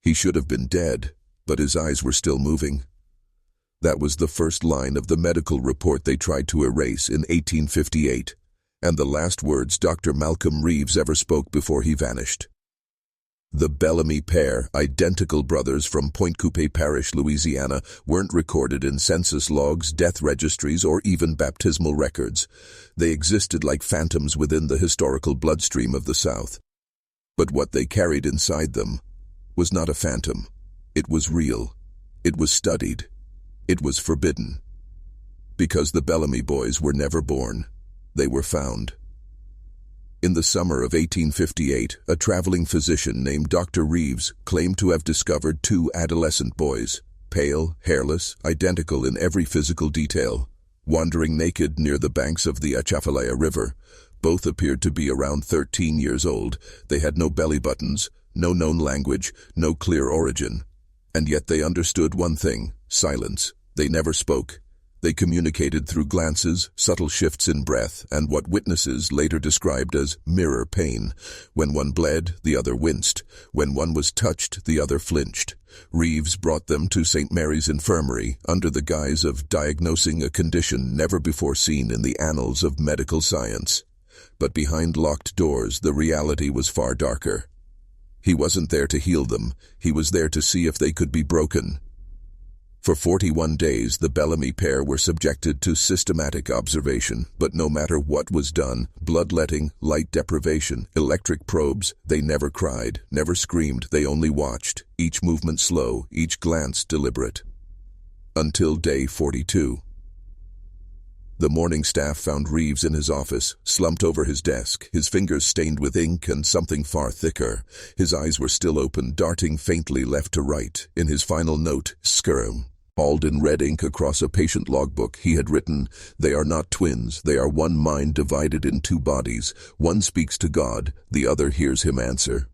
He should have been dead, but his eyes were still moving. That was the first line of the medical report they tried to erase in 1858, and the last words Dr. Malcolm Reeves ever spoke before he vanished. The Bellamy pair, identical brothers from Pointe Coupee Parish, Louisiana, weren't recorded in census logs, death registries, or even baptismal records. They existed like phantoms within the historical bloodstream of the South. But what they carried inside them was not a phantom. It was real. It was studied. It was forbidden. Because the Bellamy boys were never born, they were found. In the summer of 1858, a traveling physician named Dr. Reeves claimed to have discovered two adolescent boys, pale, hairless, identical in every physical detail, wandering naked near the banks of the Atchafalaya River. Both appeared to be around 13 years old. They had no belly buttons, no known language, no clear origin. And yet they understood one thing: silence. They never spoke. They communicated through glances, subtle shifts in breath, and what witnesses later described as mirror pain. When one bled, the other winced. When one was touched, the other flinched. Reeves brought them to St. Mary's Infirmary under the guise of diagnosing a condition never before seen in the annals of medical science. But behind locked doors, the reality was far darker. He wasn't there to heal them. He was there to see if they could be broken. For 41 days, the Bellamy pair were subjected to systematic observation, but no matter what was done, bloodletting, light deprivation, electric probes, they never cried, never screamed, they only watched, each movement slow, each glance deliberate. Until day 42. The morning staff found Reeves in his office, slumped over his desk, his fingers stained with ink and something far thicker. His eyes were still open, darting faintly left to right. In his final note, scurrum, scrawled in red ink across a patient logbook, he had written, "They are not twins, they are one mind divided in two bodies. One speaks to God, the other hears him answer."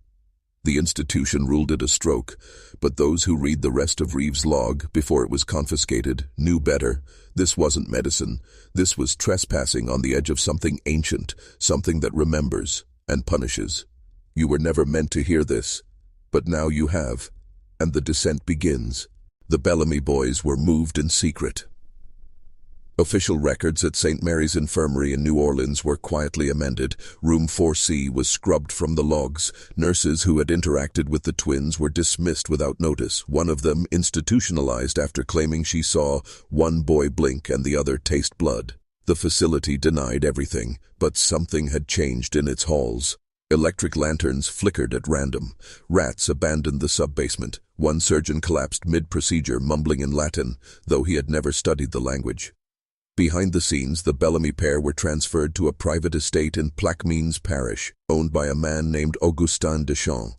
The institution ruled it a stroke, but those who read the rest of Reeves' log, before it was confiscated, knew better. This wasn't medicine. This was trespassing on the edge of something ancient, something that remembers and punishes. You were never meant to hear this, but now you have, and the descent begins. The Bellamy boys were moved in secret. Official records at St. Mary's Infirmary in New Orleans were quietly amended. Room 4C was scrubbed from the logs. Nurses who had interacted with the twins were dismissed without notice, one of them institutionalized after claiming she saw one boy blink and the other taste blood. The facility denied everything, but something had changed in its halls. Electric lanterns flickered at random. Rats abandoned the sub-basement. One surgeon collapsed mid-procedure, mumbling in Latin, though he had never studied the language. Behind the scenes, the Bellamy pair were transferred to a private estate in Plaquemines Parish, owned by a man named Augustin Deschamps.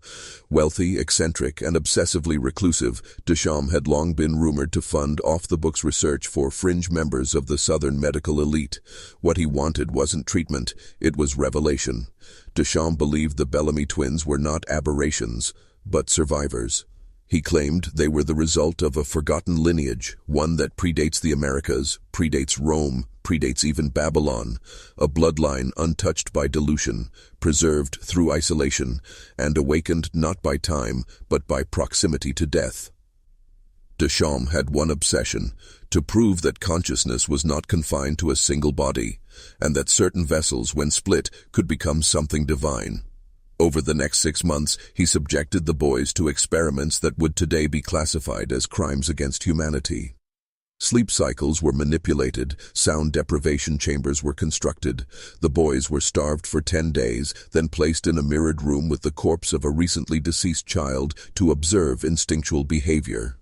Wealthy, eccentric, and obsessively reclusive, Deschamps had long been rumored to fund off-the-books research for fringe members of the Southern medical elite. What he wanted wasn't treatment, it was revelation. Deschamps believed the Bellamy twins were not aberrations, but survivors. He claimed they were the result of a forgotten lineage, one that predates the Americas, predates Rome, predates even Babylon, a bloodline untouched by dilution, preserved through isolation, and awakened not by time, but by proximity to death. Deschamps had one obsession: to prove that consciousness was not confined to a single body, and that certain vessels, when split, could become something divine. Over the next 6 months, he subjected the boys to experiments that would today be classified as crimes against humanity. Sleep cycles were manipulated, sound deprivation chambers were constructed. The boys were starved for 10 days, then placed in a mirrored room with the corpse of a recently deceased child to observe instinctual behavior.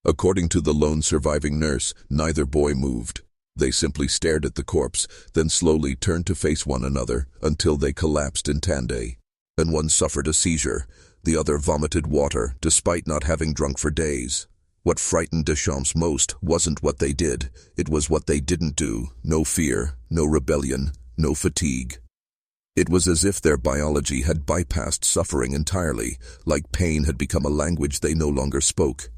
According to the lone surviving nurse, neither boy moved. They simply stared at the corpse, then slowly turned to face one another until they collapsed in tandem. And one suffered a seizure. The other vomited water, despite not having drunk for days. What frightened Deschamps most wasn't what they did, it was what they didn't do. No fear, no rebellion, no fatigue. It was as if their biology had bypassed suffering entirely, like pain had become a language they no longer spoke.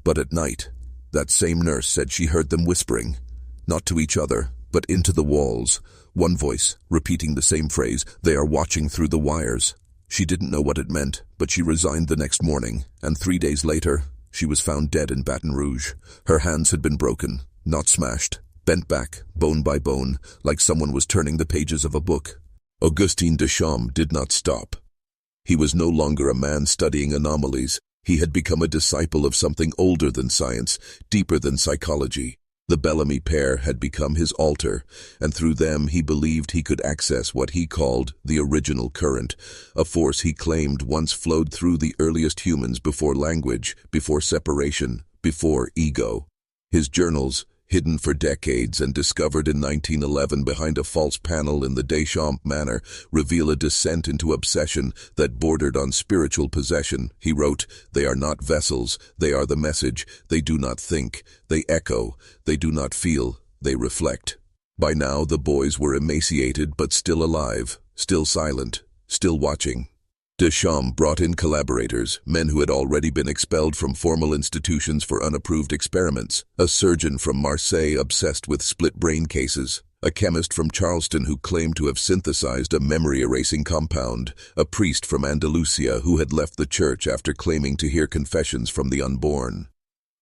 But at night, that same nurse said she heard them whispering, not to each other, but into the walls. One voice, repeating the same phrase, "They are watching through the wires." She didn't know what it meant, but she resigned the next morning, and 3 days later, she was found dead in Baton Rouge. Her hands had been broken, not smashed, bent back, bone by bone, like someone was turning the pages of a book. Augustin Deschamps did not stop. He was no longer a man studying anomalies. He had become a disciple of something older than science, deeper than psychology. The Bellamy pair had become his altar, and through them he believed he could access what he called the original current, a force he claimed once flowed through the earliest humans before language, before separation, before ego. His journals, hidden for decades and discovered in 1911 behind a false panel in the Deschamps Manor, reveal a descent into obsession that bordered on spiritual possession. He wrote, "They are not vessels, they are the message. They do not think, they echo, they do not feel, they reflect." By now the boys were emaciated but still alive, still silent, still watching. Deschamps brought in collaborators, men who had already been expelled from formal institutions for unapproved experiments, a surgeon from Marseille obsessed with split-brain cases, a chemist from Charleston who claimed to have synthesized a memory-erasing compound, a priest from Andalusia who had left the church after claiming to hear confessions from the unborn.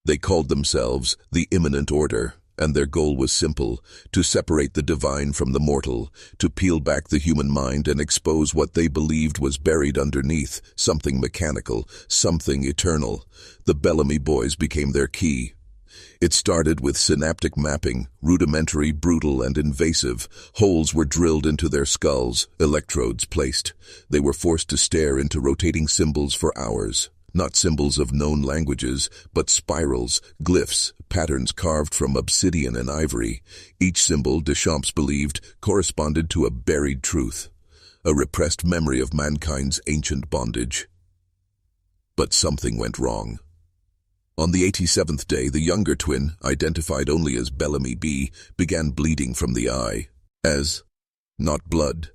They called themselves the Imminent Order, and their goal was simple: to separate the divine from the mortal, to peel back the human mind and expose what they believed was buried underneath, something mechanical, something eternal. The Bellamy boys became their key. It started with synaptic mapping, rudimentary, brutal, and invasive. Holes were drilled into their skulls, electrodes placed. They were forced to stare into rotating symbols for hours. Not symbols of known languages, but spirals, glyphs, patterns carved from obsidian and ivory. Each symbol, Deschamps believed, corresponded to a buried truth, a repressed memory of mankind's ancient bondage. But something went wrong. On the 87th day, the younger twin, identified only as Bellamy B, began bleeding from the eye, as not blood,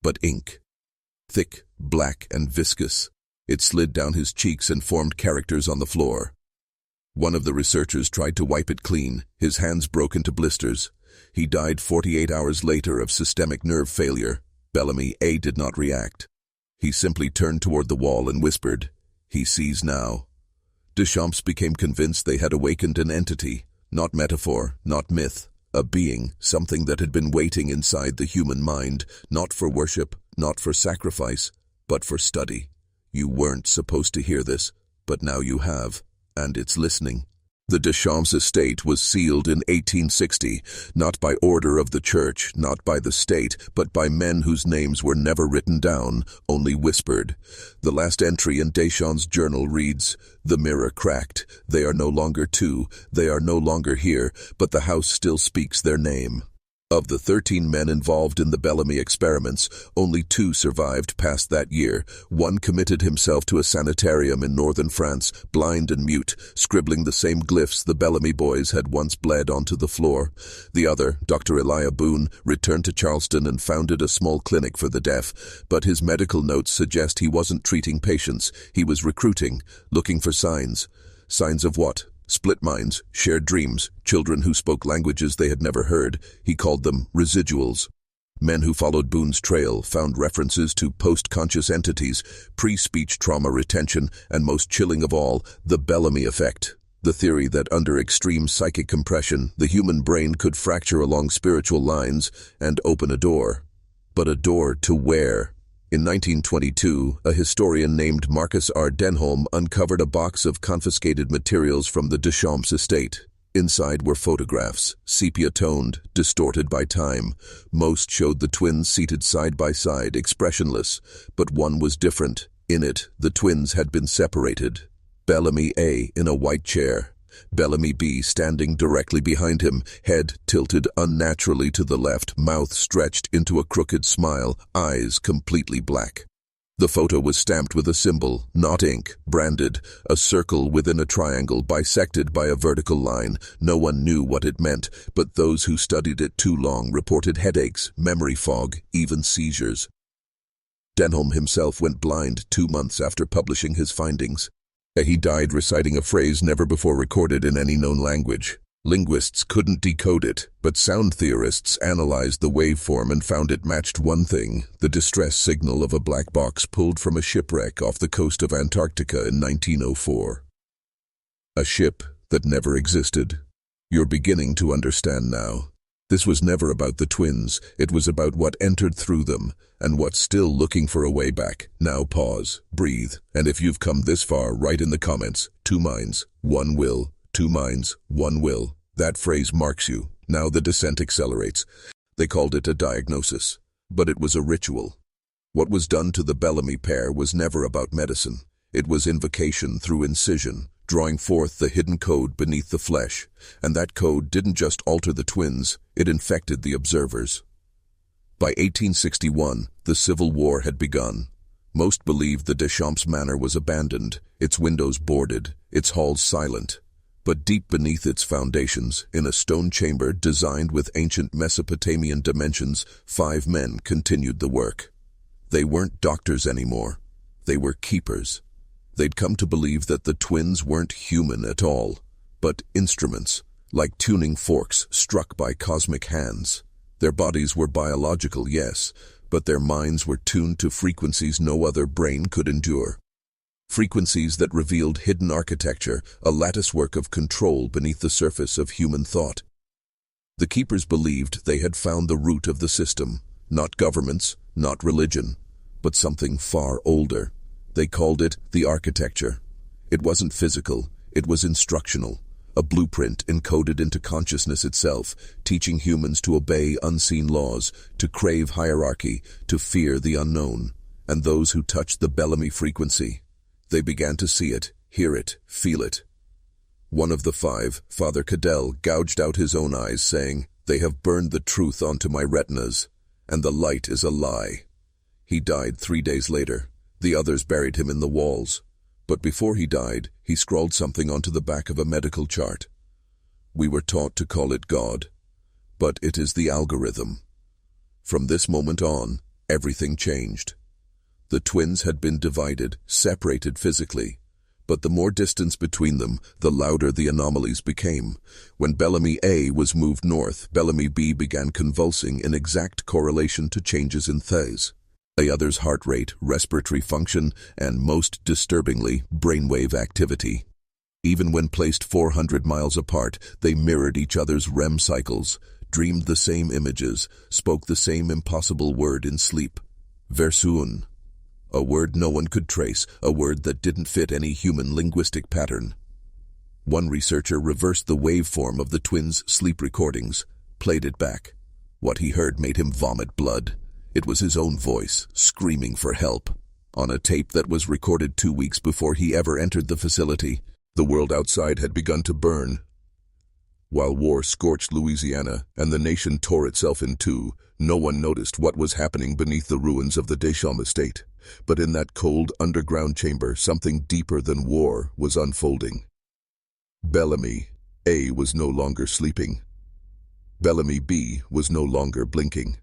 but ink. Thick, black, and viscous. It slid down his cheeks and formed characters on the floor. One of the researchers tried to wipe it clean. His hands broke into blisters. He died 48 hours later of systemic nerve failure. Bellamy A did not react. He simply turned toward the wall and whispered, "He sees now." Deschamps became convinced they had awakened an entity, not metaphor, not myth, a being, something that had been waiting inside the human mind, not for worship, not for sacrifice, but for study. You weren't supposed to hear this, but now you have, and it's listening. The Deschamps estate was sealed in 1860, not by order of the church, not by the state, but by men whose names were never written down, only whispered. The last entry in Deschamps' journal reads, "The mirror cracked. They are no longer two. They are no longer here, but the house still speaks their name." Of the 13 men involved in the Bellamy experiments, only 2 survived past that year. One committed himself to a sanitarium in northern France, blind and mute, scribbling the same glyphs the Bellamy boys had once bled onto the floor. The other, Dr. Elijah Boone, returned to Charleston and founded a small clinic for the deaf, but his medical notes suggest he wasn't treating patients. He was recruiting, looking for signs. Signs of what? Split minds, shared dreams, children who spoke languages they had never heard. He called them residuals. Men who followed Boone's trail found references to post-conscious entities, pre-speech trauma retention, and most chilling of all, the Bellamy effect. The theory that under extreme psychic compression, the human brain could fracture along spiritual lines and open a door. But a door to where? In 1922, a historian named Marcus R. Denholm uncovered a box of confiscated materials from the Deschamps estate. Inside were photographs, sepia-toned, distorted by time. Most showed the twins seated side by side, expressionless, but one was different. In it, the twins had been separated. Bellamy A in a white chair. Bellamy B standing directly behind him, head tilted unnaturally to the left, mouth stretched into a crooked smile, eyes completely black. The photo was stamped with a symbol, not ink, branded, a circle within a triangle bisected by a vertical line. No one knew what it meant, but those who studied it too long reported headaches, memory fog, even seizures. Denholm himself went blind 2 months after publishing his findings. He died reciting a phrase never before recorded in any known language. Linguists couldn't decode it, but sound theorists analyzed the waveform and found it matched one thing: the distress signal of a black box pulled from a shipwreck off the coast of Antarctica in 1904. A ship that never existed. You're beginning to understand now. This was never about the twins, it was about what entered through them, and what's still looking for a way back. Now pause, breathe, and if you've come this far, write in the comments: 2 minds, 1 will, 2 minds, 1 will. That phrase marks you. Now the descent accelerates. They called it a diagnosis, but it was a ritual. What was done to the Bellamy pair was never about medicine. It was invocation through incision, drawing forth the hidden code beneath the flesh, and that code didn't just alter the twins, it infected the observers. By 1861, the Civil War had begun. Most believed the Deschamps Manor was abandoned, its windows boarded, its halls silent. But deep beneath its foundations, in a stone chamber designed with ancient Mesopotamian dimensions, 5 men continued the work. They weren't doctors anymore. They were keepers. They'd come to believe that the twins weren't human at all, but instruments, like tuning forks struck by cosmic hands. Their bodies were biological, yes, but their minds were tuned to frequencies no other brain could endure. Frequencies that revealed hidden architecture, a latticework of control beneath the surface of human thought. The keepers believed they had found the root of the system, not governments, not religion, but something far older. They called it the architecture. It wasn't physical, it was instructional, a blueprint encoded into consciousness itself, teaching humans to obey unseen laws, to crave hierarchy, to fear the unknown. And those who touched the Bellamy frequency, they began to see it, hear it, feel it. One of the 5, Father Cadell, gouged out his own eyes, saying, "They have burned the truth onto my retinas, and the light is a lie." He died 3 days later. The others buried him in the walls. But before he died, he scrawled something onto the back of a medical chart. We were taught to call it God, but it is the algorithm. From this moment on, everything changed. The twins had been divided, separated physically, but the more distance between them, the louder the anomalies became. When Bellamy A was moved north, Bellamy B began convulsing in exact correlation to changes in Thais. The other's heart rate, respiratory function, and most disturbingly, brainwave activity. Even when placed 400 miles apart, they mirrored each other's REM cycles, dreamed the same images, spoke the same impossible word in sleep. Versuun. A word no one could trace, a word that didn't fit any human linguistic pattern. One researcher reversed the waveform of the twins' sleep recordings, played it back. What he heard made him vomit blood. It was his own voice, screaming for help. On a tape that was recorded 2 weeks before he ever entered the facility, the world outside had begun to burn. While war scorched Louisiana and the nation tore itself in two, no one noticed what was happening beneath the ruins of the Deschamps estate. But in that cold underground chamber, something deeper than war was unfolding. Bellamy A was no longer sleeping. Bellamy B was no longer blinking.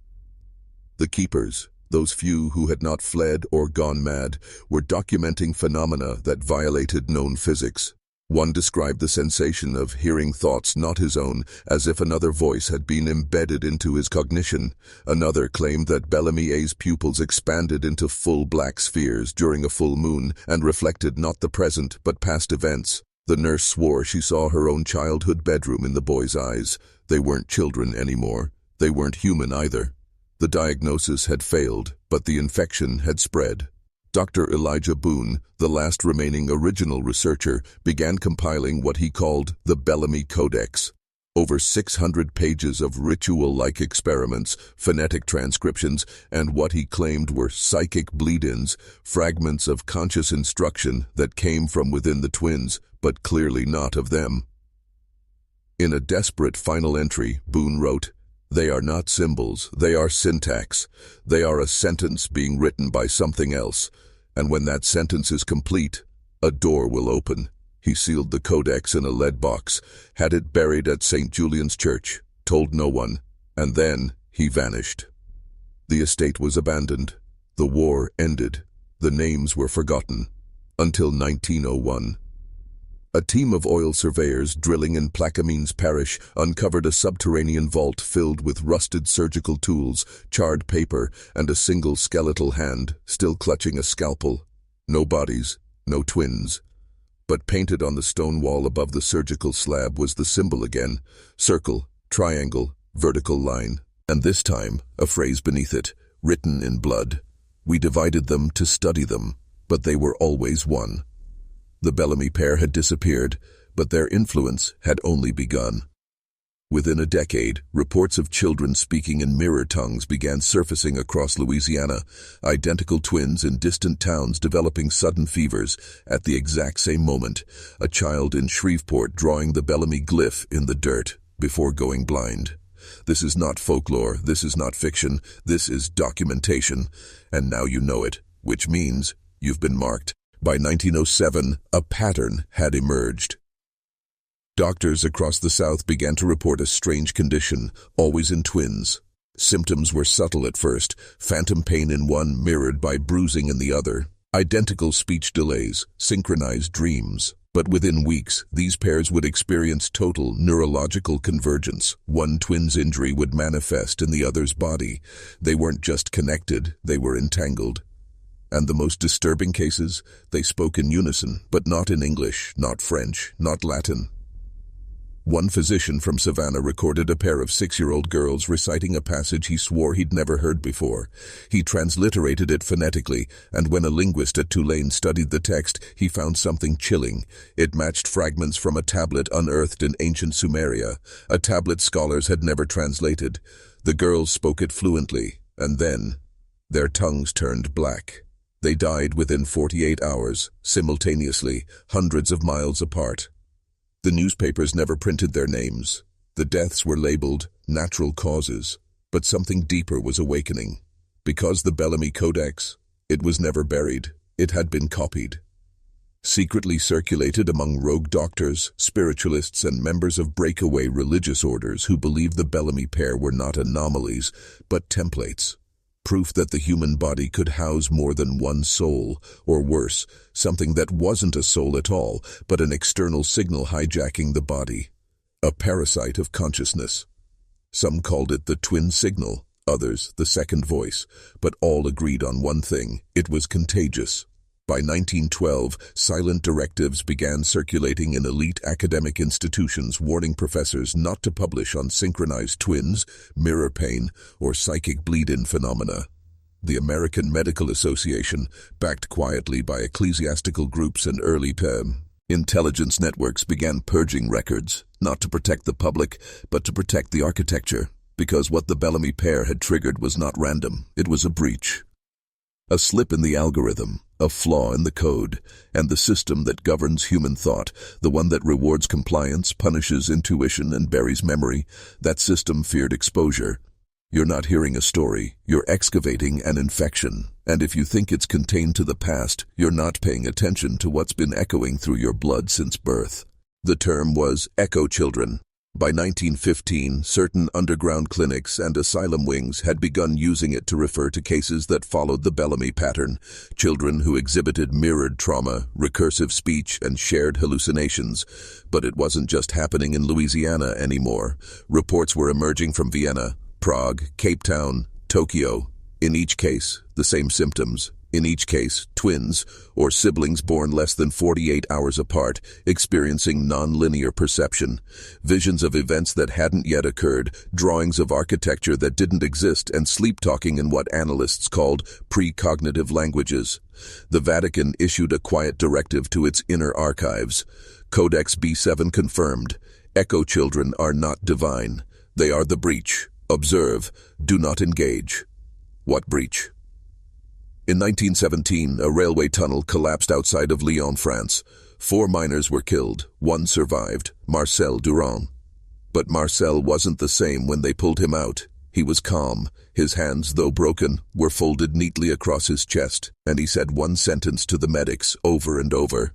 The keepers, those few who had not fled or gone mad, were documenting phenomena that violated known physics. One described the sensation of hearing thoughts not his own, as if another voice had been embedded into his cognition. Another claimed that Bellamy A's pupils expanded into full black spheres during a full moon and reflected not the present but past events. The nurse swore she saw her own childhood bedroom in the boy's eyes. They weren't children anymore. They weren't human either. The diagnosis had failed, but the infection had spread. Dr. Elijah Boone, the last remaining original researcher, began compiling what he called the Bellamy Codex. Over 600 pages of ritual-like experiments, phonetic transcriptions, and what he claimed were psychic bleed-ins, fragments of conscious instruction that came from within the twins, but clearly not of them. In a desperate final entry, Boone wrote, "They are not symbols, they are syntax. They are a sentence being written by something else. And when that sentence is complete, a door will open." He sealed the codex in a lead box, had it buried at St. Julian's Church, told no one, and then he vanished. The estate was abandoned. The war ended. The names were forgotten. Until 1901. A team of oil surveyors drilling in Plaquemines Parish uncovered a subterranean vault filled with rusted surgical tools, charred paper, and a single skeletal hand, still clutching a scalpel. No bodies, no twins. But painted on the stone wall above the surgical slab was the symbol again: circle, triangle, vertical line. And this time, a phrase beneath it, written in blood. We divided them to study them, but they were always one. The Bellamy pair had disappeared, but their influence had only begun. Within a decade, reports of children speaking in mirror tongues began surfacing across Louisiana, identical twins in distant towns developing sudden fevers at the exact same moment, a child in Shreveport drawing the Bellamy glyph in the dirt before going blind. This is not folklore, this is not fiction, this is documentation, and now you know it, which means you've been marked. By 1907, a pattern had emerged. Doctors across the South began to report a strange condition, always in twins. Symptoms were subtle at first, phantom pain in one mirrored by bruising in the other, identical speech delays, synchronized dreams. But within weeks, these pairs would experience total neurological convergence. One twin's injury would manifest in the other's body. They weren't just connected, they were entangled. And the most disturbing cases, they spoke in unison, but not in English, not French, not Latin. One physician from Savannah recorded a pair of 6-year-old girls reciting a passage he swore he'd never heard before. He transliterated it phonetically, and when a linguist at Tulane studied the text, he found something chilling. It matched fragments from a tablet unearthed in ancient Sumeria, a tablet scholars had never translated. The girls spoke it fluently, and then their tongues turned black. They died within 48 hours, simultaneously, hundreds of miles apart. The newspapers never printed their names. The deaths were labeled natural causes, but something deeper was awakening. Because the Bellamy Codex, it was never buried, it had been copied. Secretly circulated among rogue doctors, spiritualists, and members of breakaway religious orders who believed the Bellamy pair were not anomalies, but templates. Proof that the human body could house more than one soul, or worse, something that wasn't a soul at all, but an external signal hijacking the body. A parasite of consciousness. Some called it the twin signal, others the second voice, but all agreed on one thing: it was contagious. By 1912, silent directives began circulating in elite academic institutions warning professors not to publish on synchronized twins, mirror pain, or psychic bleed-in phenomena. The American Medical Association, backed quietly by ecclesiastical groups and early intelligence networks, began purging records, not to protect the public, but to protect the architecture, because what the Bellamy pair had triggered was not random, it was a breach. A slip in the algorithm, a flaw in the code, and the system that governs human thought, the one that rewards compliance, punishes intuition, and buries memory, that system feared exposure. You're not hearing a story, you're excavating an infection. And if you think it's contained to the past, you're not paying attention to what's been echoing through your blood since birth. The term was echo children. By 1915, certain underground clinics and asylum wings had begun using it to refer to cases that followed the Bellamy pattern, children who exhibited mirrored trauma, recursive speech, and shared hallucinations. But it wasn't just happening in Louisiana anymore. Reports were emerging from Vienna, Prague, Cape Town, Tokyo. In each case, the same symptoms. In each case, twins, or siblings born less than 48 hours apart, experiencing non-linear perception, visions of events that hadn't yet occurred, drawings of architecture that didn't exist, and sleep-talking in what analysts called precognitive languages. The Vatican issued a quiet directive to its inner archives. Codex B7 confirmed, echo children are not divine. They are the breach. Observe, do not engage. What breach? In 1917, a railway tunnel collapsed outside of Lyon, France. 4 miners were killed. 1 survived, Marcel Durand. But Marcel wasn't the same when they pulled him out. He was calm. His hands, though broken, were folded neatly across his chest, and he said one sentence to the medics over and over.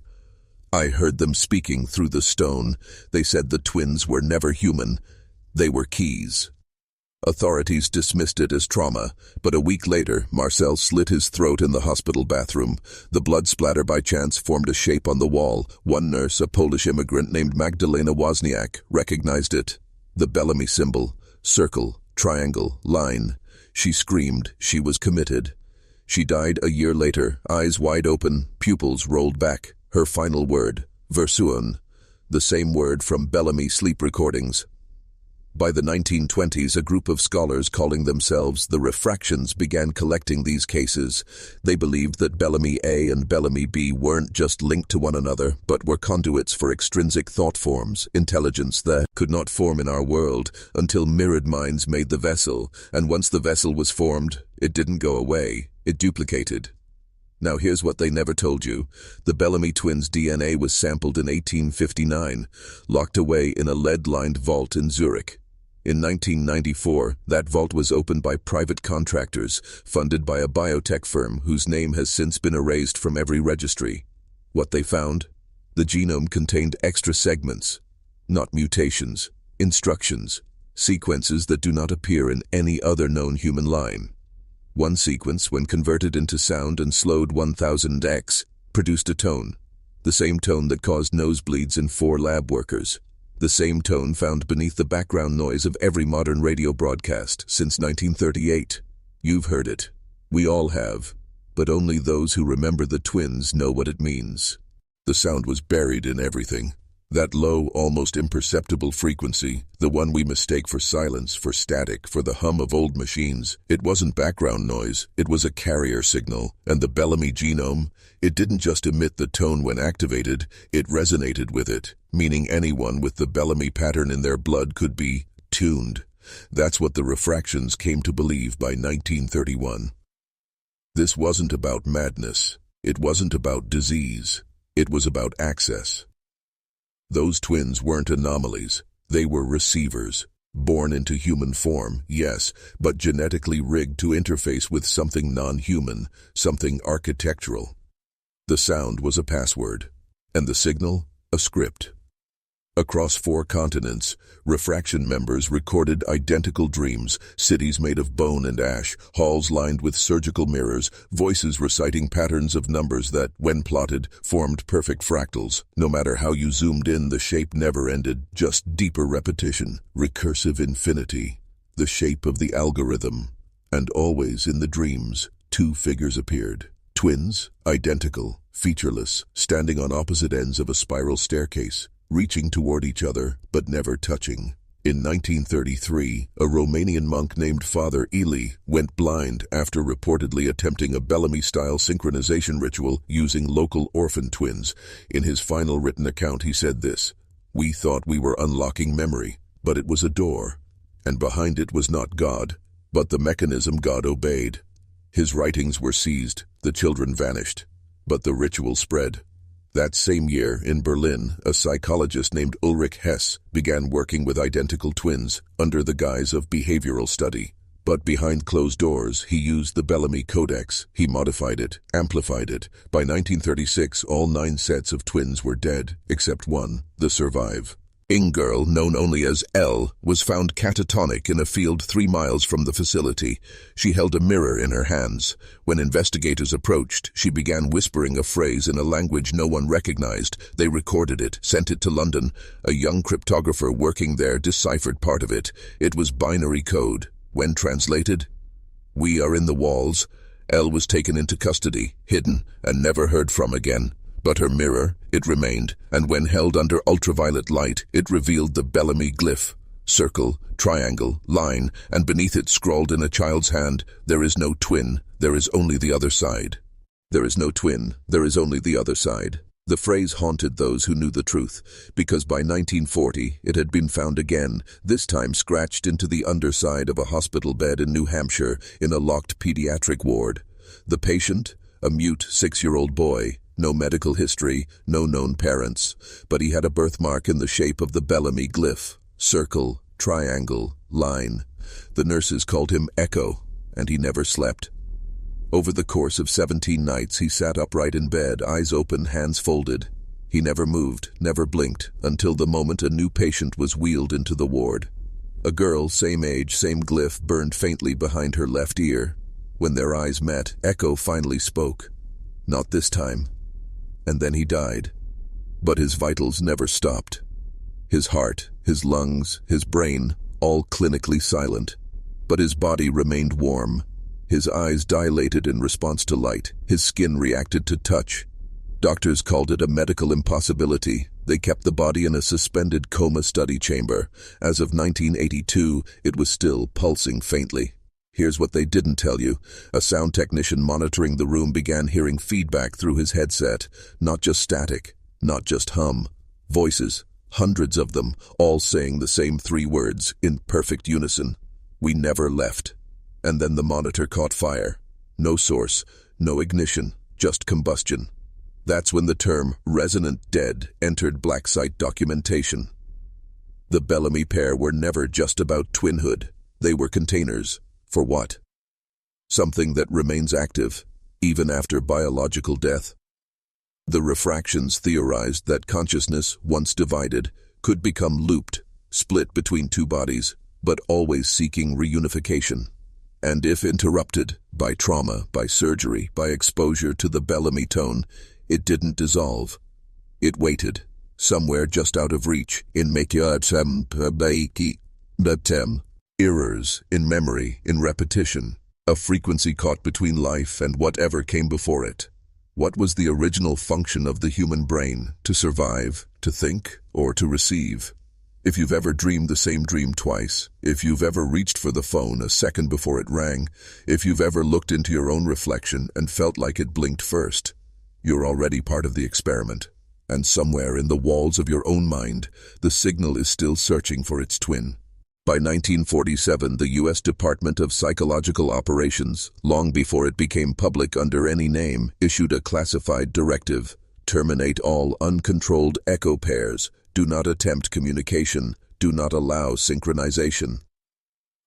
I heard them speaking through the stone. They said the twins were never human. They were keys. Authorities dismissed it as trauma, but a week later, Marcel slit his throat in the hospital bathroom. The blood splatter by chance formed a shape on the wall. One nurse, a Polish immigrant named Magdalena Wozniak, recognized it. The Bellamy symbol, circle, triangle, line. She screamed. She was committed. She died a year later, eyes wide open, pupils rolled back. Her final word, versuon, the same word from Bellamy sleep recordings. By the 1920s, a group of scholars calling themselves the Refractions began collecting these cases. They believed that Bellamy A and Bellamy B weren't just linked to one another, but were conduits for extrinsic thought forms, intelligence that could not form in our world until mirrored minds made the vessel, and once the vessel was formed, it didn't go away, it duplicated. Now here's what they never told you. The Bellamy twins' DNA was sampled in 1859, locked away in a lead-lined vault in Zurich. In 1994, that vault was opened by private contractors, funded by a biotech firm whose name has since been erased from every registry. What they found? The genome contained extra segments, not mutations, instructions, sequences that do not appear in any other known human line. One sequence, when converted into sound and slowed 1000x, produced a tone, the same tone that caused nosebleeds in 4 lab workers. The same tone found beneath the background noise of every modern radio broadcast since 1938. You've heard it. We all have. But only those who remember the twins know what it means. The sound was buried in everything. That low, almost imperceptible frequency, the one we mistake for silence, for static, for the hum of old machines. It wasn't background noise, it was a carrier signal. And the Bellamy genome, it didn't just emit the tone when activated, it resonated with it, meaning anyone with the Bellamy pattern in their blood could be tuned. That's what the Refractions came to believe by 1931. This wasn't about madness. It wasn't about disease. It was about access. Those twins weren't anomalies. They were receivers, born into human form, yes, but genetically rigged to interface with something non-human, something architectural. The sound was a password, and the signal, a script. Across 4 continents, Refraction members recorded identical dreams, cities made of bone and ash, halls lined with surgical mirrors, voices reciting patterns of numbers that, when plotted, formed perfect fractals. No matter how you zoomed in, the shape never ended, just deeper repetition, recursive infinity, the shape of the algorithm. And always in the dreams, 2 figures appeared. Twins, identical, featureless, standing on opposite ends of a spiral staircase, reaching toward each other, but never touching. In 1933, a Romanian monk named Father Eli went blind after reportedly attempting a Bellamy-style synchronization ritual using local orphan twins. In his final written account, he said this: "We thought we were unlocking memory, but it was a door, and behind it was not God, but the mechanism God obeyed." His writings were seized, the children vanished, but the ritual spread. That same year, in Berlin, a psychologist named Ulrich Hess began working with identical twins under the guise of behavioral study. But behind closed doors, he used the Bellamy Codex. He modified it, amplified it. By 1936, all 9 sets of twins were dead, except one, the survive. Girl, known only as L, was found catatonic in a field 3 miles from the facility. She held a mirror in her hands. When investigators approached, she began whispering a phrase in a language no one recognized. They recorded it, sent it to London. A young cryptographer working there deciphered part of it. It was binary code. When translated, "We are in the walls." L was taken into custody, hidden, and never heard from again. But her mirror, it remained, and when held under ultraviolet light, it revealed the Bellamy glyph, circle, triangle, line, and beneath it scrawled in a child's hand, "There is no twin, there is only the other side." There is no twin, there is only the other side. The phrase haunted those who knew the truth, because by 1940 it had been found again, this time scratched into the underside of a hospital bed in New Hampshire in a locked pediatric ward. The patient, a mute 6-year-old boy. No medical history, no known parents, but he had a birthmark in the shape of the Bellamy glyph, circle, triangle, line. The nurses called him Echo, and he never slept. Over the course of 17 nights, he sat upright in bed, eyes open, hands folded. He never moved, never blinked, until the moment a new patient was wheeled into the ward. A girl, same age, same glyph, burned faintly behind her left ear. When their eyes met, Echo finally spoke. Not this time. And then he died. But his vitals never stopped. His heart, his lungs, his brain, all clinically silent. But his body remained warm. His eyes dilated in response to light. His skin reacted to touch. Doctors called it a medical impossibility. They kept the body in a suspended coma study chamber. As of 1982, it was still pulsing faintly. Here's what they didn't tell you. A sound technician monitoring the room began hearing feedback through his headset. Not just static, not just hum. Voices, hundreds of them, all saying the same 3 words in perfect unison. We never left. And then the monitor caught fire. No source, no ignition, just combustion. That's when the term resonant dead entered black site documentation. The Bellamy pair were never just about twinhood. They were containers. For what? Something that remains active, even after biological death. The refractions theorized that consciousness, once divided, could become looped, split between 2 bodies, but always seeking reunification. And if interrupted, by trauma, by surgery, by exposure to the Bellamy tone, it didn't dissolve. It waited, somewhere just out of reach, in errors, in memory, in repetition, a frequency caught between life and whatever came before it. What was the original function of the human brain? To survive, to think, or to receive? If you've ever dreamed the same dream twice, if you've ever reached for the phone a second before it rang, if you've ever looked into your own reflection and felt like it blinked first, you're already part of the experiment. And somewhere in the walls of your own mind, the signal is still searching for its twin. By 1947, the U.S. Department of Psychological Operations, long before it became public under any name, issued a classified directive: terminate all uncontrolled echo pairs, do not attempt communication, do not allow synchronization.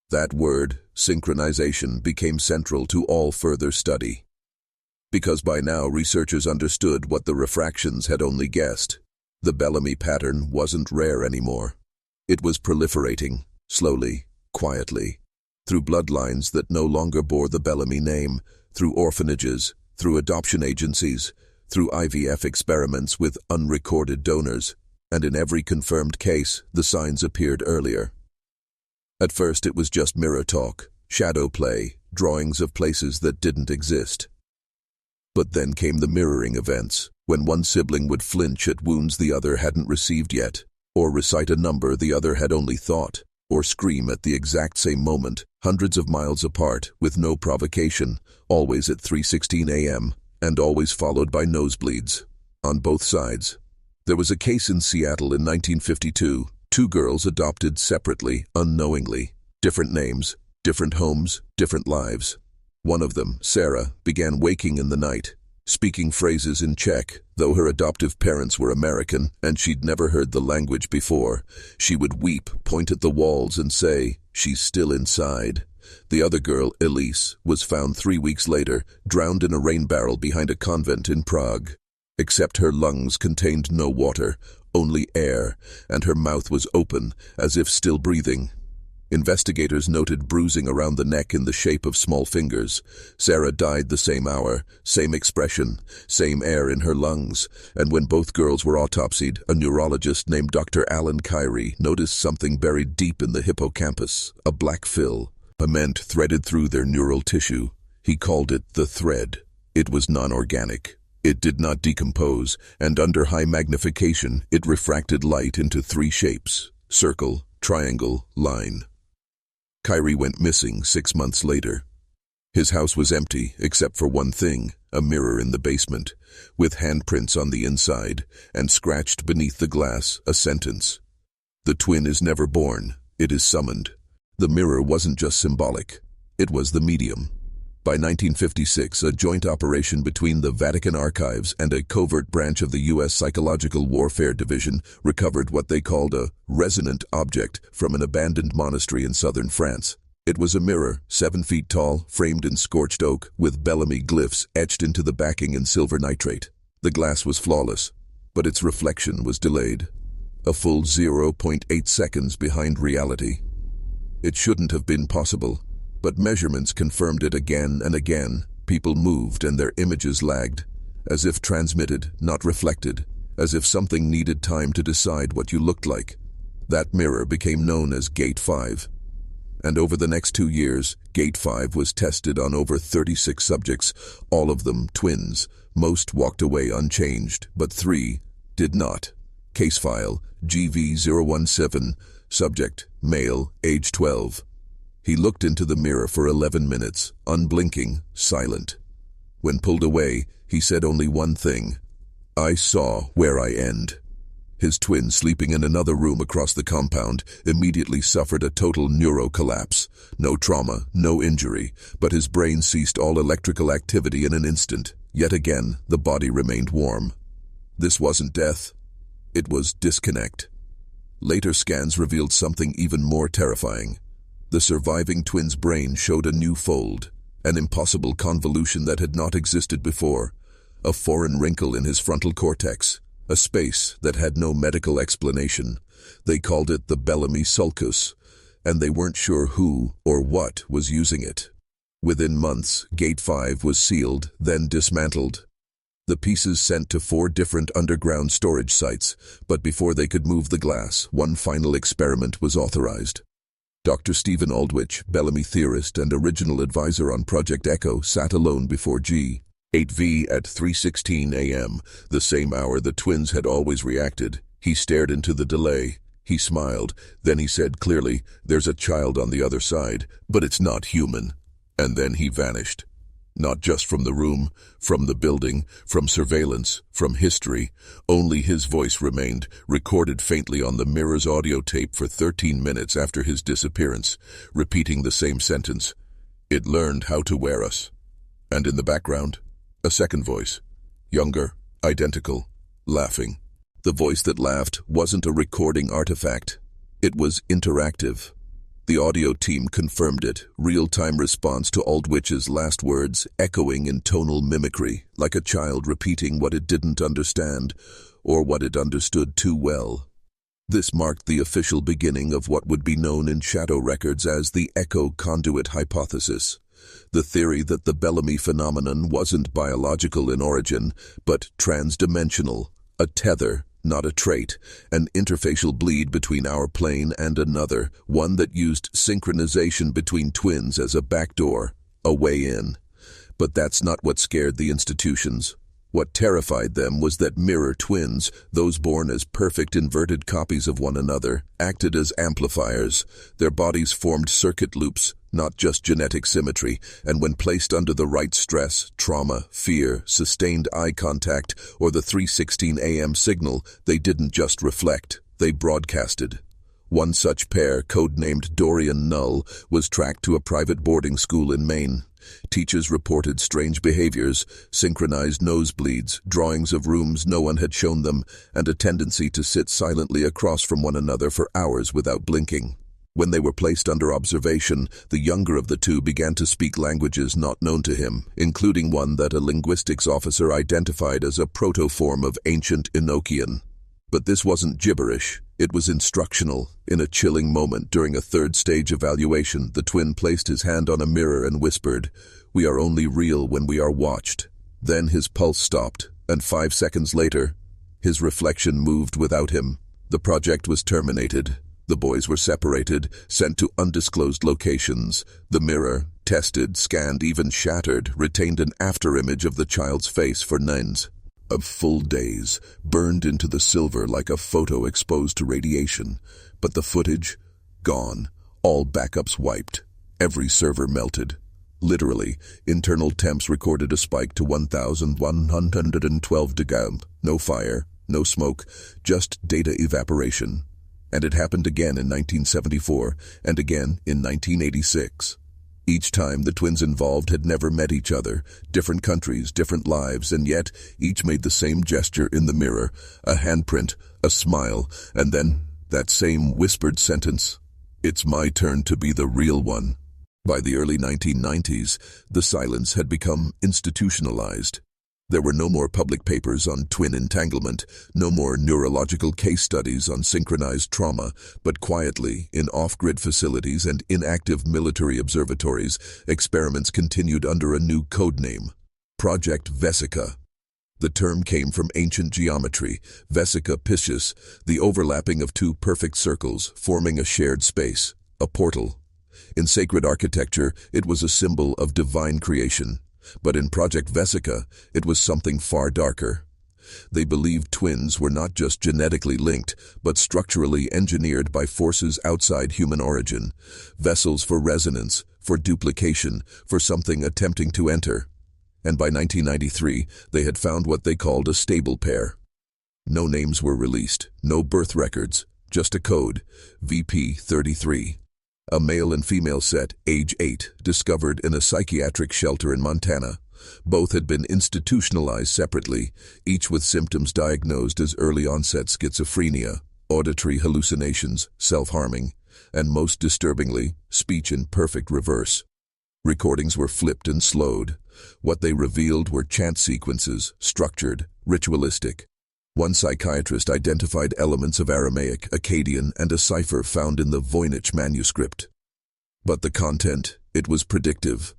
That word, synchronization, became central to all further study. Because by now researchers understood what the refractions had only guessed. The Bellamy pattern wasn't rare anymore. It was proliferating, slowly, quietly, through bloodlines that no longer bore the Bellamy name, through orphanages, through adoption agencies, through IVF experiments with unrecorded donors, and in every confirmed case, the signs appeared earlier. At first it was just mirror talk, shadow play, drawings of places that didn't exist. But then came the mirroring events, when one sibling would flinch at wounds the other hadn't received yet, or recite a number the other had only thought, or scream at the exact same moment, hundreds of miles apart, with no provocation, always at 3:16 a.m., and always followed by nosebleeds. On both sides. There was a case in Seattle in 1952, 2 girls adopted separately, unknowingly. Different names, different homes, different lives. One of them, Sarah, began waking in the night, speaking phrases in Czech, though her adoptive parents were American and she'd never heard the language before. She would weep, point at the walls and say, "She's still inside." The other girl, Elise, was found 3 weeks later, drowned in a rain barrel behind a convent in Prague. Except her lungs contained no water, only air, and her mouth was open, as if still breathing. Investigators noted bruising around the neck in the shape of small fingers. Sarah died the same hour, same expression, same air in her lungs, and when both girls were autopsied, a neurologist named Dr. Alan Kyrie noticed something buried deep in the hippocampus, a black fill, a ment threaded through their neural tissue. He called it the thread. It was non-organic. It did not decompose, and under high magnification, it refracted light into 3 shapes: circle, triangle, line. Kyrie went missing 6 months later. His house was empty, except for one thing, a mirror in the basement, with handprints on the inside, and scratched beneath the glass, a sentence: "The twin is never born, it is summoned." The mirror wasn't just symbolic, it was the medium. By 1956, a joint operation between the Vatican Archives and a covert branch of the U.S. Psychological Warfare Division recovered what they called a resonant object from an abandoned monastery in southern France. It was a mirror, 7 feet tall, framed in scorched oak, with Bellamy glyphs etched into the backing in silver nitrate. The glass was flawless, but its reflection was delayed. A full 0.8 seconds behind reality. It shouldn't have been possible, but measurements confirmed it again and again. People moved and their images lagged, as if transmitted, not reflected, as if something needed time to decide what you looked like. That mirror became known as Gate 5. And over the next 2 years, Gate 5 was tested on over 36 subjects, all of them twins. Most walked away unchanged, but 3 did not. Case file, GV017, subject, male, age 12. He looked into the mirror for 11 minutes, unblinking, silent. When pulled away, he said only one thing: "I saw where I end." His twin, sleeping in another room across the compound, immediately suffered a total neurocollapse. No trauma, no injury, but his brain ceased all electrical activity in an instant. Yet again, the body remained warm. This wasn't death. It was disconnect. Later scans revealed something even more terrifying. The surviving twin's brain showed a new fold, an impossible convolution that had not existed before, a foreign wrinkle in his frontal cortex, a space that had no medical explanation. They called it the Bellamy sulcus, and they weren't sure who or what was using it. Within months, Gate 5 was sealed, then dismantled. The pieces sent to 4 different underground storage sites, but before they could move the glass, one final experiment was authorized. Dr. Stephen Aldwych, Bellamy theorist and original advisor on Project Echo, sat alone before G8V at 3:16 a.m., the same hour the twins had always reacted. He stared into the delay. He smiled. Then he said clearly, "There's a child on the other side, but it's not human." And then he vanished. Not just from the room, from the building, from surveillance, from history. Only his voice remained, recorded faintly on the mirror's audio tape for 13 minutes after his disappearance, repeating the same sentence: "It learned how to wear us." And in the background, a second voice, younger, identical, laughing. The voice that laughed wasn't a recording artifact. It was interactive. The audio team confirmed it, real-time response to Aldwich's last words, echoing in tonal mimicry, like a child repeating what it didn't understand, or what it understood too well. This marked the official beginning of what would be known in shadow records as the echo conduit hypothesis, the theory that the Bellamy phenomenon wasn't biological in origin, but transdimensional, a tether, not a trait, an interfacial bleed between our plane and another, one that used synchronization between twins as a backdoor, a way in. But that's not what scared the institutions. What terrified them was that mirror twins, those born as perfect inverted copies of one another, acted as amplifiers. Their bodies formed circuit loops, not just genetic symmetry, and when placed under the right stress, trauma, fear, sustained eye contact, or the 3:16 a.m. signal, they didn't just reflect, they broadcasted. One such pair, codenamed Dorian Null, was tracked to a private boarding school in Maine. Teachers reported strange behaviors, synchronized nosebleeds, drawings of rooms no one had shown them, and a tendency to sit silently across from one another for hours without blinking. When they were placed under observation, the younger of the two began to speak languages not known to him, including one that a linguistics officer identified as a protoform of ancient Enochian. But this wasn't gibberish. It was instructional. In a chilling moment during a third-stage evaluation, the twin placed his hand on a mirror and whispered, "We are only real when we are watched." Then his pulse stopped, and 5 seconds later, his reflection moved without him. The project was terminated. The boys were separated, sent to undisclosed locations. The mirror, tested, scanned, even shattered, retained an afterimage of the child's face for nines. Of full days, burned into the silver like a photo exposed to radiation. But the footage? Gone. All backups wiped. Every server melted. Literally, internal temps recorded a spike to 1,112 degamp. No fire, no smoke, just data evaporation. And it happened again in 1974, and again in 1986. Each time the twins involved had never met each other, different countries, different lives, and yet each made the same gesture in the mirror, a handprint, a smile, and then that same whispered sentence, "It's my turn to be the real one." By the early 1990s, the silence had become institutionalized. There were no more public papers on twin entanglement, no more neurological case studies on synchronized trauma, but quietly, in off-grid facilities and inactive military observatories, experiments continued under a new code name, Project Vesica. The term came from ancient geometry, vesica piscis, the overlapping of two perfect circles forming a shared space, a portal. In sacred architecture, it was a symbol of divine creation. But in Project Vesica, it was something far darker. They believed twins were not just genetically linked, but structurally engineered by forces outside human origin, vessels for resonance, for duplication, for something attempting to enter. And by 1993, they had found what they called a stable pair. No names were released, no birth records, just a code, VP33. A male and female set, age 8, discovered in a psychiatric shelter in Montana. Both had been institutionalized separately, each with symptoms diagnosed as early-onset schizophrenia, auditory hallucinations, self-harming, and most disturbingly, speech in perfect reverse. Recordings were flipped and slowed. What they revealed were chant sequences, structured, ritualistic. One psychiatrist identified elements of Aramaic, Akkadian, and a cipher found in the Voynich manuscript. But the content, it was predictive.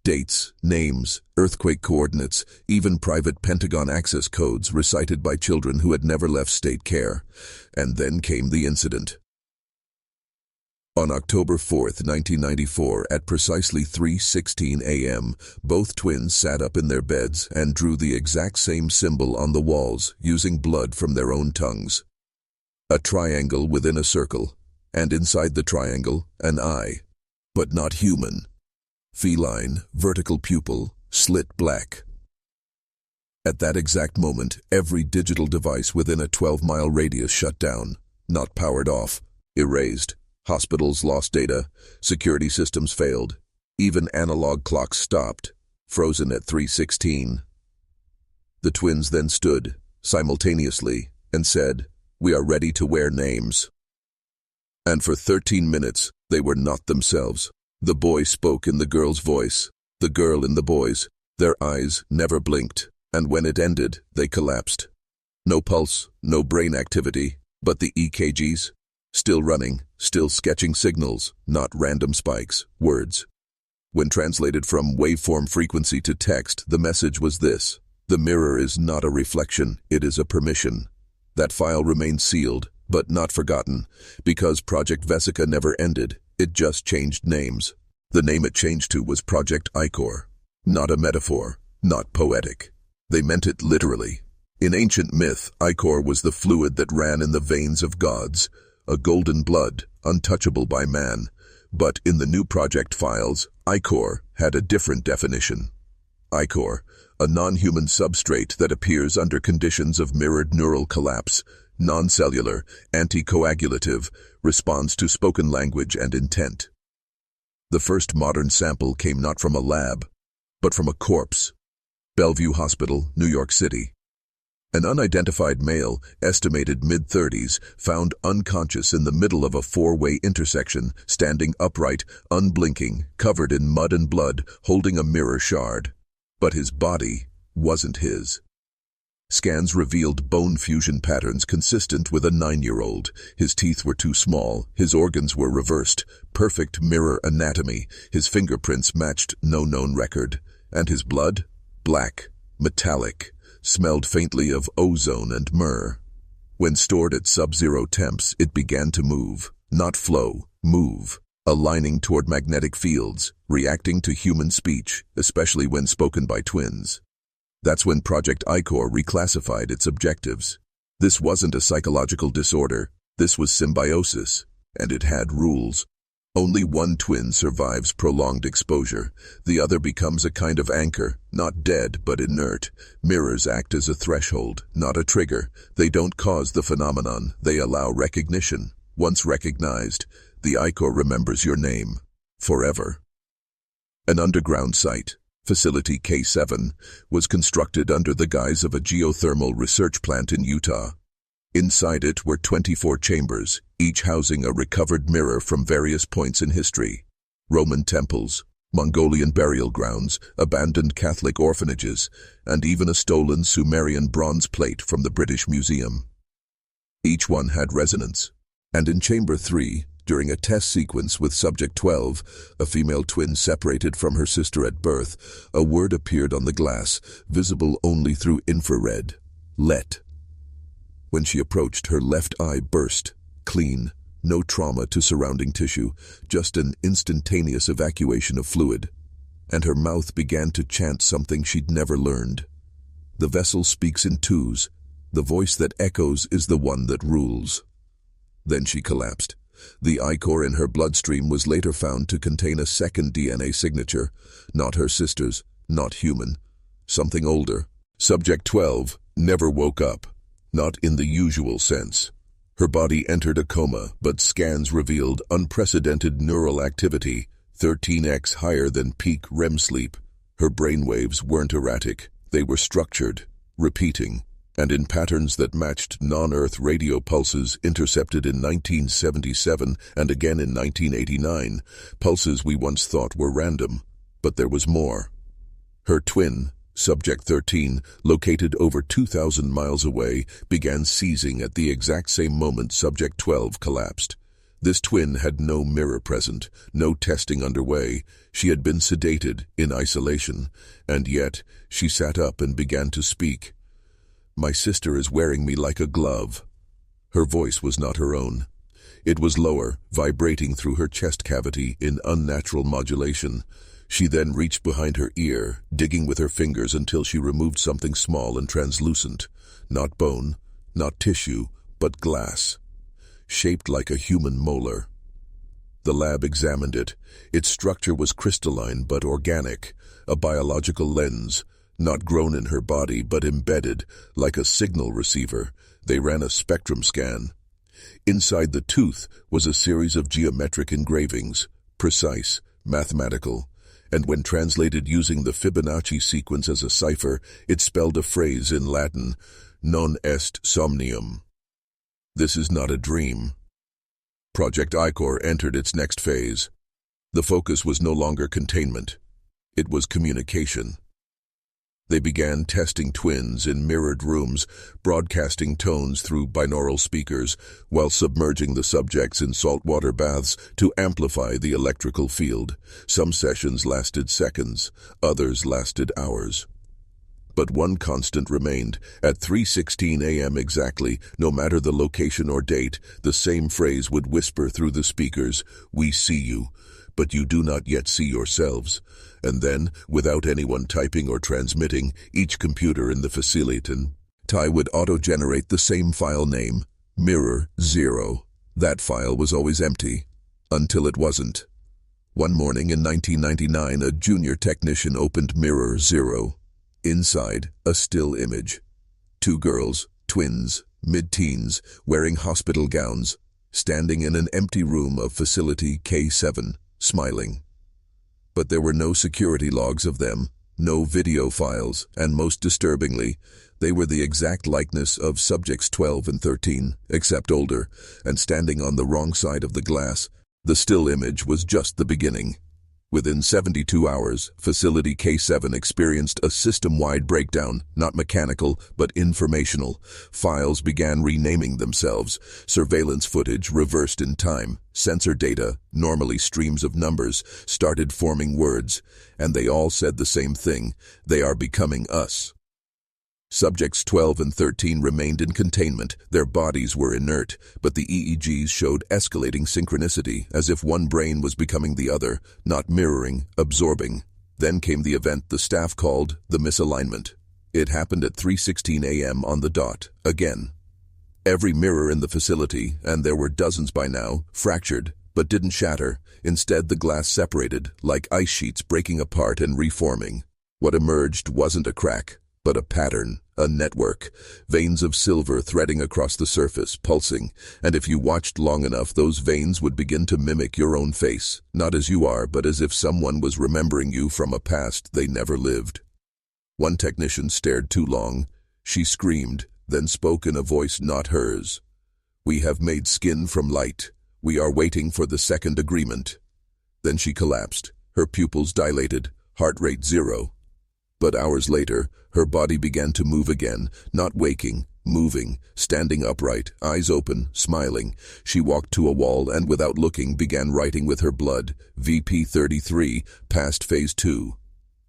Dates, names, earthquake coordinates, even private Pentagon access codes recited by children who had never left state care. And then came the incident. On October 4, 1994, at precisely 3:16 a.m., both twins sat up in their beds and drew the exact same symbol on the walls, using blood from their own tongues. A triangle within a circle, and inside the triangle, an eye. But not human. Feline, vertical pupil, slit black. At that exact moment, every digital device within a 12-mile radius shut down, not powered off, erased. Hospitals lost data, security systems failed, even analog clocks stopped, frozen at 3:16. The twins then stood, simultaneously, and said, "We are ready to wear names." And for 13 minutes, they were not themselves. The boy spoke in the girl's voice, the girl in the boy's. Their eyes never blinked, and when it ended, they collapsed. No pulse, no brain activity, but the EKGs. Still running, still sketching signals, not random spikes, words. When translated from waveform frequency to text, the message was this: the mirror is not a reflection, it is a permission. That file remained sealed, but not forgotten, because Project Vesica never ended, it just changed names. The name it changed to was Project Ichor. Not a metaphor, not poetic. They meant it literally. In ancient myth, Ichor was the fluid that ran in the veins of gods, a golden blood, untouchable by man. But in the new project files, Ichor had a different definition. Ichor, a non-human substrate that appears under conditions of mirrored neural collapse, non-cellular, anticoagulative, responds to spoken language and intent. The first modern sample came not from a lab, but from a corpse. Bellevue Hospital, New York City. An unidentified male, estimated mid-30s, found unconscious in the middle of a four-way intersection, standing upright, unblinking, covered in mud and blood, holding a mirror shard. But his body wasn't his. Scans revealed bone fusion patterns consistent with a 9-year-old. His teeth were too small, his organs were reversed, perfect mirror anatomy, his fingerprints matched no known record, and his blood? Black, metallic. Smelled faintly of ozone and myrrh. When stored at sub-zero temps, it began to move, not flow, move, aligning toward magnetic fields, reacting to human speech, especially when spoken by twins. That's when Project Ichor reclassified its objectives. This wasn't a psychological disorder, this was symbiosis, and it had rules. Only one twin survives prolonged exposure. The other becomes a kind of anchor, not dead but inert. Mirrors act as a threshold, not a trigger. They don't cause the phenomenon, they allow recognition. Once recognized, the Ichor remembers your name. Forever. An underground site, Facility K7, was constructed under the guise of a geothermal research plant in Utah. Inside it were 24 chambers, each housing a recovered mirror from various points in history. Roman temples, Mongolian burial grounds, abandoned Catholic orphanages, and even a stolen Sumerian bronze plate from the British Museum. Each one had resonance. And in Chamber 3, during a test sequence with Subject 12, a female twin separated from her sister at birth, a word appeared on the glass, visible only through infrared. Let. When she approached, her left eye burst, clean, no trauma to surrounding tissue, just an instantaneous evacuation of fluid. And her mouth began to chant something she'd never learned. The vessel speaks in twos. The voice that echoes is the one that rules. Then she collapsed. The ichor in her bloodstream was later found to contain a second DNA signature, not her sister's, not human, something older. Subject 12 never woke up, not in the usual sense. Her body entered a coma, but scans revealed unprecedented neural activity, 13x higher than peak REM sleep. Her brainwaves weren't erratic, they were structured, repeating, and in patterns that matched non-Earth radio pulses intercepted in 1977 and again in 1989, pulses we once thought were random. But there was more. Her twin, Subject 13, located over 2,000 miles away, began seizing at the exact same moment Subject 12 collapsed. This twin had no mirror present, no testing underway. She had been sedated, in isolation, and yet she sat up and began to speak. "My sister is wearing me like a glove." Her voice was not her own. It was lower, vibrating through her chest cavity in unnatural modulation. She then reached behind her ear, digging with her fingers until she removed something small and translucent. Not bone, not tissue, but glass. Shaped like a human molar. The lab examined it. Its structure was crystalline but organic, a biological lens, not grown in her body but embedded, like a signal receiver. They ran a spectrum scan. Inside the tooth was a series of geometric engravings, precise, mathematical, and when translated using the Fibonacci sequence as a cipher, it spelled a phrase in Latin, non est somnium. This is not a dream. Project Ichor entered its next phase. The focus was no longer containment. It was communication. They began testing twins in mirrored rooms, broadcasting tones through binaural speakers, while submerging the subjects in saltwater baths to amplify the electrical field. Some sessions lasted seconds, others lasted hours. But one constant remained. At 3:16 a.m. exactly, no matter the location or date, the same phrase would whisper through the speakers, "We see you, but you do not yet see yourselves." And then, without anyone typing or transmitting, each computer in the facility would auto-generate the same file name, Mirror 0. That file was always empty, until it wasn't. One morning in 1999, a junior technician opened Mirror 0. Inside, a still image. Two girls, twins, mid-teens, wearing hospital gowns, standing in an empty room of Facility K7, smiling. But there were no security logs of them, no video files, and most disturbingly, they were the exact likeness of Subjects 12 and 13, except older, and standing on the wrong side of the glass. The still image was just the beginning. Within 72 hours, Facility K7 experienced a system-wide breakdown, not mechanical, but informational. Files began renaming themselves. Surveillance footage reversed in time. Sensor data, normally streams of numbers, started forming words. And they all said the same thing: they are becoming us. Subjects 12 and 13 remained in containment. Their bodies were inert, but the EEGs showed escalating synchronicity, as if one brain was becoming the other, not mirroring, absorbing. Then came the event the staff called the misalignment. It happened at 3:16 a.m. on the dot, again. Every mirror in the facility, and there were dozens by now, fractured, but didn't shatter. Instead, the glass separated, like ice sheets breaking apart and reforming. What emerged wasn't a crack, but a pattern, a network, veins of silver threading across the surface, pulsing, and if you watched long enough, those veins would begin to mimic your own face, not as you are, but as if someone was remembering you from a past they never lived. One technician stared too long. She screamed, then spoke in a voice not hers. "We have made skin from light. We are waiting for the second agreement." Then she collapsed, her pupils dilated, heart rate 0. But hours later, her body began to move again, not waking, moving, standing upright, eyes open, smiling. She walked to a wall and without looking began writing with her blood, VP33, past phase 2.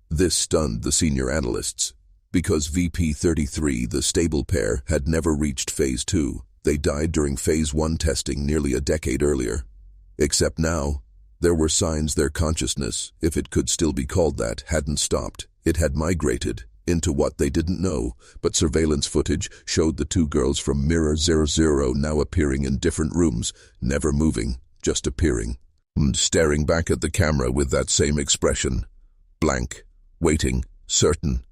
This stunned the senior analysts. Because VP33, the stable pair, had never reached phase 2. They died during phase 1 testing nearly a decade earlier. Except now, there were signs their consciousness, if it could still be called that, hadn't stopped. It had migrated into what they didn't know, but surveillance footage showed the two girls from Mirror 00 now appearing in different rooms, never moving, just appearing, and staring back at the camera with that same expression. Blank, waiting, certain.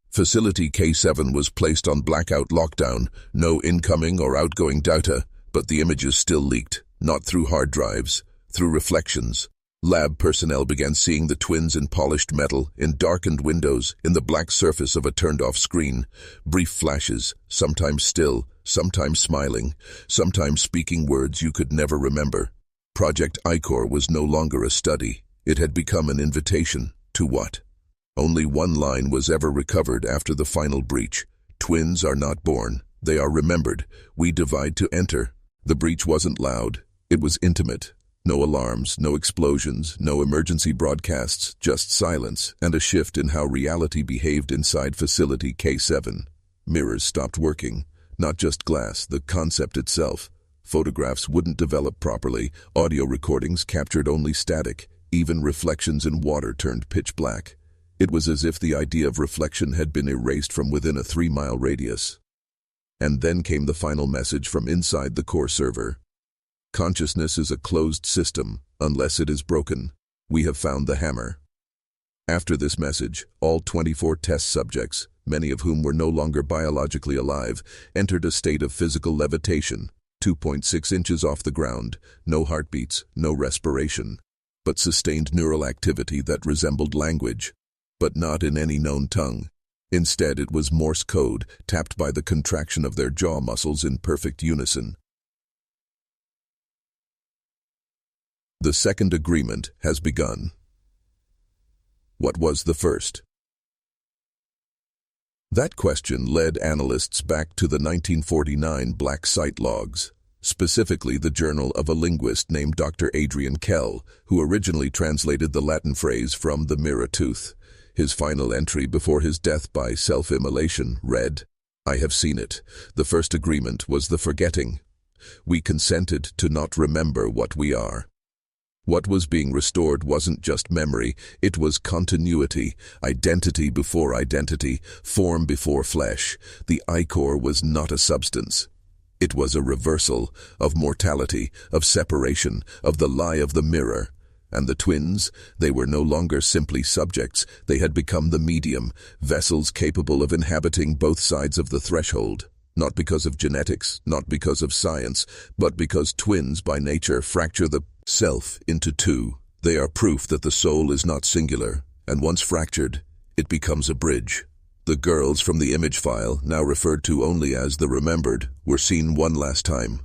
Facility K7 was placed on blackout lockdown, no incoming or outgoing data, but the images still leaked, not through hard drives, through reflections. Lab personnel began seeing the twins in polished metal, in darkened windows, in the black surface of a turned-off screen. Brief flashes, sometimes still, sometimes smiling, sometimes speaking words you could never remember. Project Icor was no longer a study. It had become an invitation. To what? Only one line was ever recovered after the final breach. Twins are not born. They are remembered. We divide to enter. The breach wasn't loud. It was intimate. No alarms, no explosions, no emergency broadcasts, just silence and a shift in how reality behaved inside Facility K7. Mirrors stopped working. Not just glass, the concept itself. Photographs wouldn't develop properly. Audio recordings captured only static. Even reflections in water turned pitch black. It was as if the idea of reflection had been erased from within a 3-mile radius. And then came the final message from inside the core server. Consciousness is a closed system, unless it is broken. We have found the hammer. After this message, all 24 test subjects, many of whom were no longer biologically alive, entered a state of physical levitation, 2.6 inches off the ground, no heartbeats, no respiration, but sustained neural activity that resembled language, but not in any known tongue. Instead, it was Morse code, tapped by the contraction of their jaw muscles in perfect unison. The second agreement has begun. What was the first? That question led analysts back to the 1949 Black Site logs, specifically the journal of a linguist named Dr. Adrian Kell, who originally translated the Latin phrase from the mirror tooth. His final entry before his death by self-immolation read, "I have seen it. The first agreement was the forgetting. We consented to not remember what we are." What was being restored wasn't just memory, it was continuity, identity before identity, form before flesh. The ichor was not a substance. It was a reversal of mortality, of separation, of the lie of the mirror. And the twins, they were no longer simply subjects, they had become the medium, vessels capable of inhabiting both sides of the threshold. Not because of genetics, not because of science, but because twins by nature fracture the self into two. They are proof that the soul is not singular, and once fractured, it becomes a bridge. The girls from the image file, now referred to only as the remembered, were seen one last time.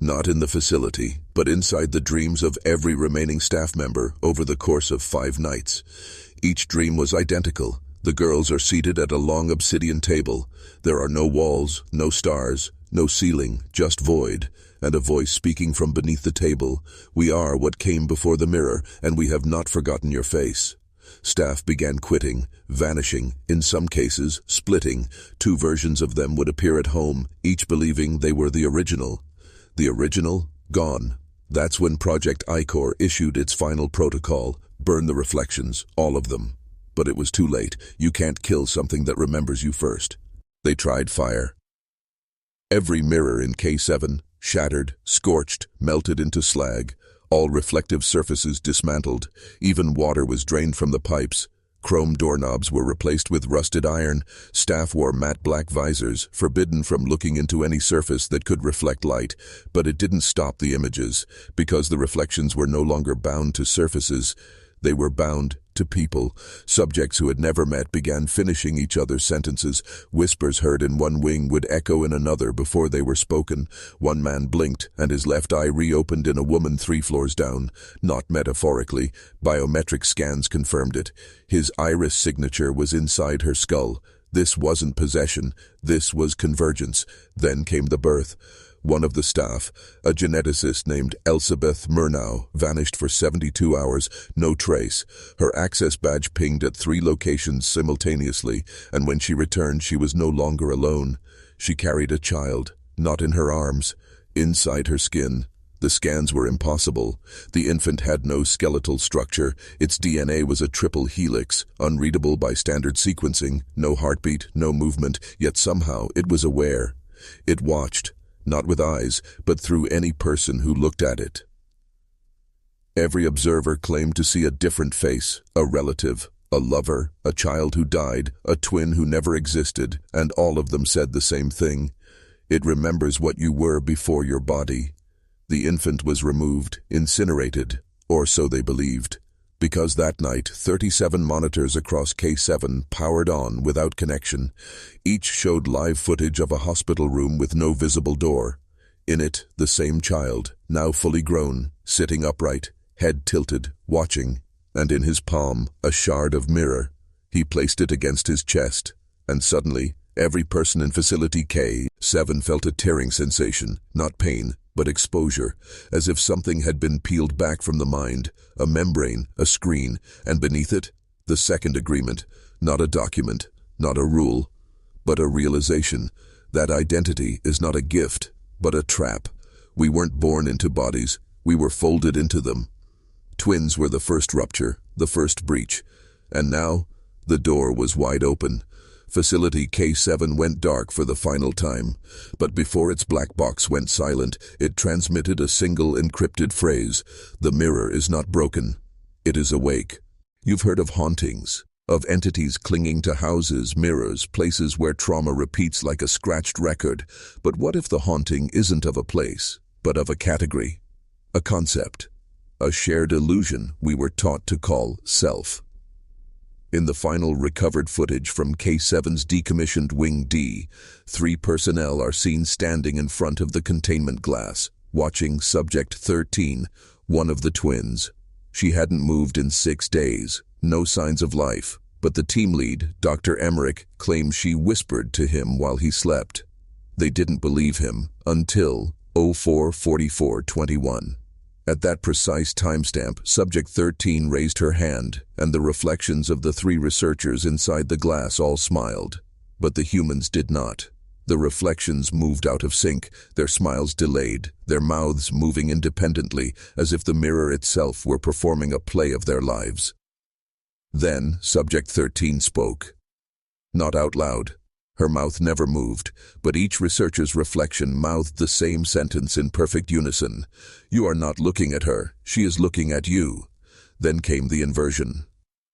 Not in the facility, but inside the dreams of every remaining staff member over the course of 5 nights. Each dream was identical. The girls are seated at a long obsidian table. There are no walls, no stars, no ceiling, just void, and a voice speaking from beneath the table. "We are what came before the mirror, and we have not forgotten your face." Staff began quitting, vanishing, in some cases, splitting. 2 versions of them would appear at home, each believing they were the original. The original, gone. That's when Project Icor issued its final protocol, burn the reflections, all of them. But it was too late. You can't kill something that remembers you first. They tried fire. Every mirror in K7, shattered, scorched, melted into slag. All reflective surfaces dismantled. Even water was drained from the pipes. Chrome doorknobs were replaced with rusted iron. Staff wore matte black visors, forbidden from looking into any surface that could reflect light. But it didn't stop the images. Because the reflections were no longer bound to surfaces, They were bound to people. Subjects who had never met began finishing each other's sentences. Whispers heard in one wing would echo in another before they were spoken. One man blinked, and his left eye reopened in a woman 3 floors down. Not metaphorically. Biometric scans confirmed it. His iris signature was inside her skull. This wasn't possession. This was convergence. Then came the birth. One of the staff, a geneticist named Elsabeth Murnau, vanished for 72 hours, no trace. Her access badge pinged at 3 locations simultaneously, and when she returned, she was no longer alone. She carried a child, not in her arms, inside her skin. The scans were impossible. The infant had no skeletal structure. Its DNA was a triple helix, unreadable by standard sequencing, no heartbeat, no movement, yet somehow it was aware. It watched. Not with eyes, but through any person who looked at it. Every observer claimed to see a different face, a relative, a lover, a child who died, a twin who never existed, and all of them said the same thing. It remembers what you were before your body. The infant was removed, incinerated, or so they believed. Because that night, 37 monitors across K7 powered on without connection. Each showed live footage of a hospital room with no visible door. In it, the same child, now fully grown, sitting upright, head tilted, watching, and in his palm, a shard of mirror. He placed it against his chest, and suddenly, every person in Facility K7 felt a tearing sensation, not pain, but exposure, as if something had been peeled back from the mind, a membrane, a screen, and beneath it, the second agreement, not a document, not a rule, but a realization that identity is not a gift, but a trap. We weren't born into bodies, we were folded into them. Twins were the first rupture, the first breach, and now the door was wide open. Facility K7 went dark for the final time, but before its black box went silent, it transmitted a single encrypted phrase: "The mirror is not broken. It is awake." You've heard of hauntings, of entities clinging to houses, mirrors, places where trauma repeats like a scratched record. But what if the haunting isn't of a place, but of a category, a concept, a shared illusion we were taught to call self? In the final recovered footage from K7's decommissioned Wing D, 3 personnel are seen standing in front of the containment glass, watching Subject 13, one of the twins. She hadn't moved in 6 days, no signs of life, but the team lead, Dr. Emmerich, claims she whispered to him while he slept. They didn't believe him until 04:44:21. At that precise timestamp, Subject 13 raised her hand, and the reflections of the 3 researchers inside the glass all smiled. But the humans did not. The reflections moved out of sync, their smiles delayed, their mouths moving independently, as if the mirror itself were performing a play of their lives. Then, Subject 13 spoke. Not out loud. Her mouth never moved, but each researcher's reflection mouthed the same sentence in perfect unison. "You are not looking at her, she is looking at you." Then came the inversion.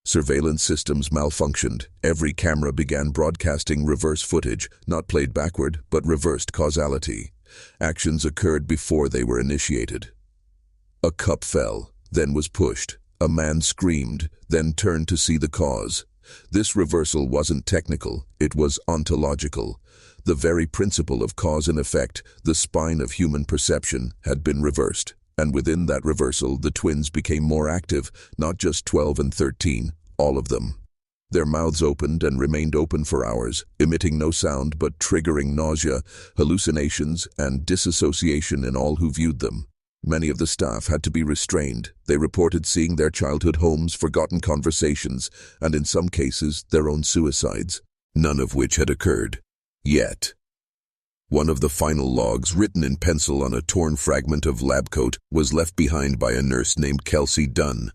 Surveillance systems malfunctioned. Every camera began broadcasting reverse footage, not played backward, but reversed causality. Actions occurred before they were initiated. A cup fell, then was pushed. A man screamed, then turned to see the cause. This reversal wasn't technical, it was ontological. The very principle of cause and effect, the spine of human perception, had been reversed. And within that reversal, the twins became more active, not just 12 and 13, all of them. Their mouths opened and remained open for hours, emitting no sound but triggering nausea, hallucinations, and disassociation in all who viewed them. Many of the staff had to be restrained. They reported seeing their childhood homes, forgotten conversations, and in some cases, their own suicides, none of which had occurred yet. One of the final logs, written in pencil on a torn fragment of lab coat, was left behind by a nurse named Kelsey Dunn.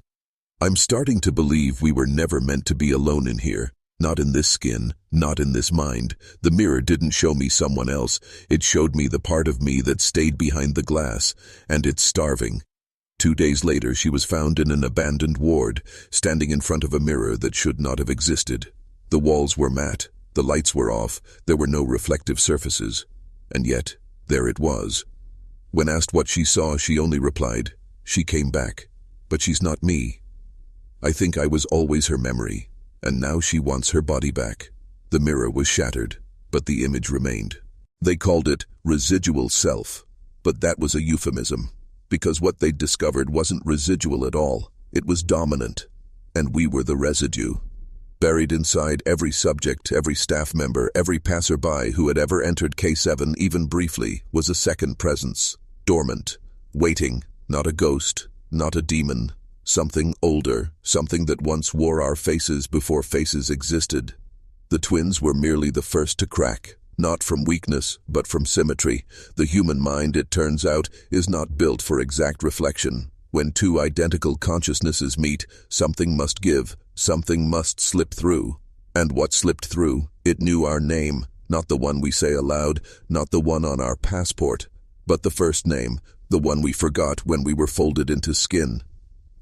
"I'm starting to believe we were never meant to be alone in here. Not in this skin, not in this mind. The mirror didn't show me someone else. It showed me the part of me that stayed behind the glass, and it's starving." 2 days later, she was found in an abandoned ward, standing in front of a mirror that should not have existed. The walls were matte, the lights were off, there were no reflective surfaces. And yet, there it was. When asked what she saw, she only replied, "She came back, but she's not me." I think I was always her memory, and now she wants her body back. The mirror was shattered, but the image remained. They called it residual self, but that was a euphemism, because what they'd discovered wasn't residual at all. It was dominant, and we were the residue. Buried inside every subject, every staff member, every passerby who had ever entered K7 even briefly was a second presence, dormant, waiting, not a ghost, not a demon, something older, something that once wore our faces before faces existed. The twins were merely the first to crack, not from weakness, but from symmetry. The human mind, it turns out, is not built for exact reflection. When two identical consciousnesses meet, something must give, something must slip through. And what slipped through? It knew our name, not the one we say aloud, not the one on our passport, but the first name, the one we forgot when we were folded into skin.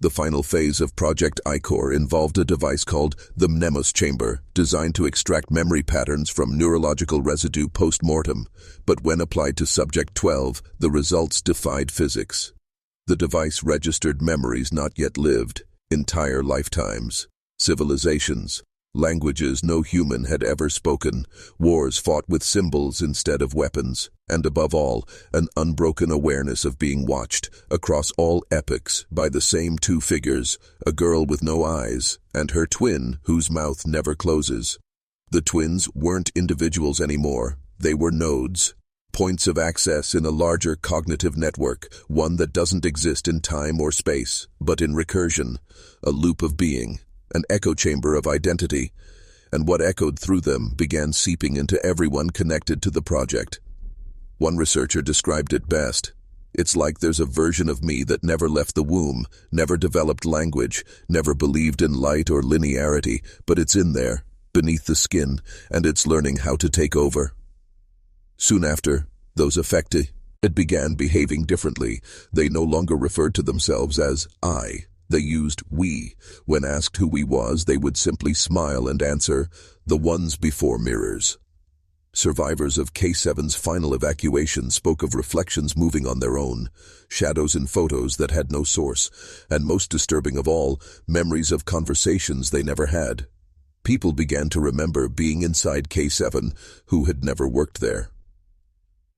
The final phase of Project Icor involved a device called the Mnemos chamber, designed to extract memory patterns from neurological residue post-mortem, but when applied to Subject 12, the results defied physics. The device registered memories not yet lived, entire lifetimes, civilizations, languages no human had ever spoken, wars fought with symbols instead of weapons, and above all, an unbroken awareness of being watched, across all epochs, by the same two figures, a girl with no eyes, and her twin whose mouth never closes. The twins weren't individuals anymore, they were nodes, points of access in a larger cognitive network, one that doesn't exist in time or space, but in recursion, a loop of being, an echo chamber of identity, and what echoed through them began seeping into everyone connected to the project. One researcher described it best. It's like there's a version of me that never left the womb, never developed language, never believed in light or linearity, but it's in there, beneath the skin, and it's learning how to take over. Soon after, those affected began behaving differently. They no longer referred to themselves as I. They used we. When asked who we was, they would simply smile and answer, the ones before mirrors. Survivors of K7's final evacuation spoke of reflections moving on their own, shadows in photos that had no source, and most disturbing of all, memories of conversations they never had. People began to remember being inside K7 who had never worked there.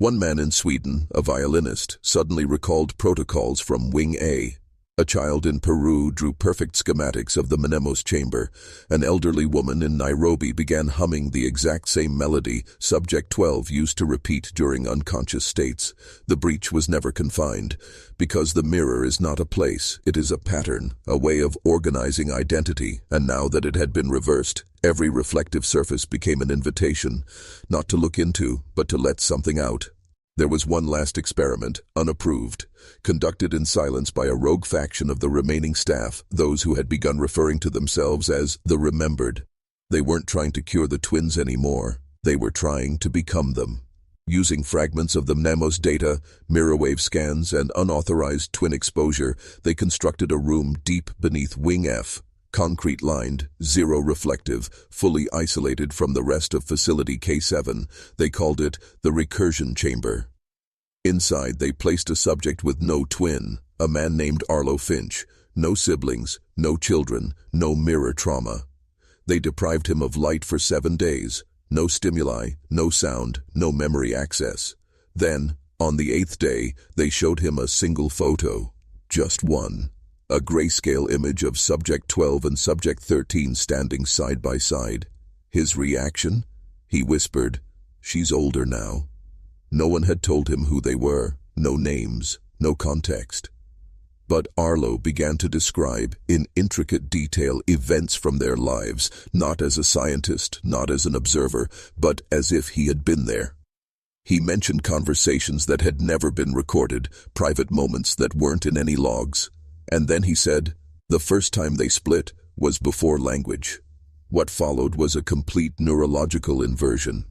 One man in Sweden, a violinist, suddenly recalled protocols from Wing A. A child in Peru drew perfect schematics of the Mnemos chamber. An elderly woman in Nairobi began humming the exact same melody Subject 12 used to repeat during unconscious states. The breach was never confined, because the mirror is not a place, it is a pattern, a way of organizing identity, and now that it had been reversed, every reflective surface became an invitation, not to look into, but to let something out. There was one last experiment, unapproved, conducted in silence by a rogue faction of the remaining staff, those who had begun referring to themselves as the Remembered. They weren't trying to cure the twins anymore. They were trying to become them. Using fragments of the Mnemos data, mirrorwave scans, and unauthorized twin exposure, they constructed a room deep beneath Wing F, concrete-lined, zero-reflective, fully isolated from the rest of Facility K7. They called it the Recursion Chamber. Inside, they placed a subject with no twin, a man named Arlo Finch. No siblings, no children, no mirror trauma. They deprived him of light for 7 days. No stimuli, no sound, no memory access. Then, on the 8th day, they showed him a single photo. Just one. A grayscale image of Subject 12 and Subject 13 standing side by side. His reaction? He whispered, "She's older now." No one had told him who they were, no names, no context. But Arlo began to describe, in intricate detail, events from their lives, not as a scientist, not as an observer, but as if he had been there. He mentioned conversations that had never been recorded, private moments that weren't in any logs. And then he said, the first time they split was before language. What followed was a complete neurological inversion.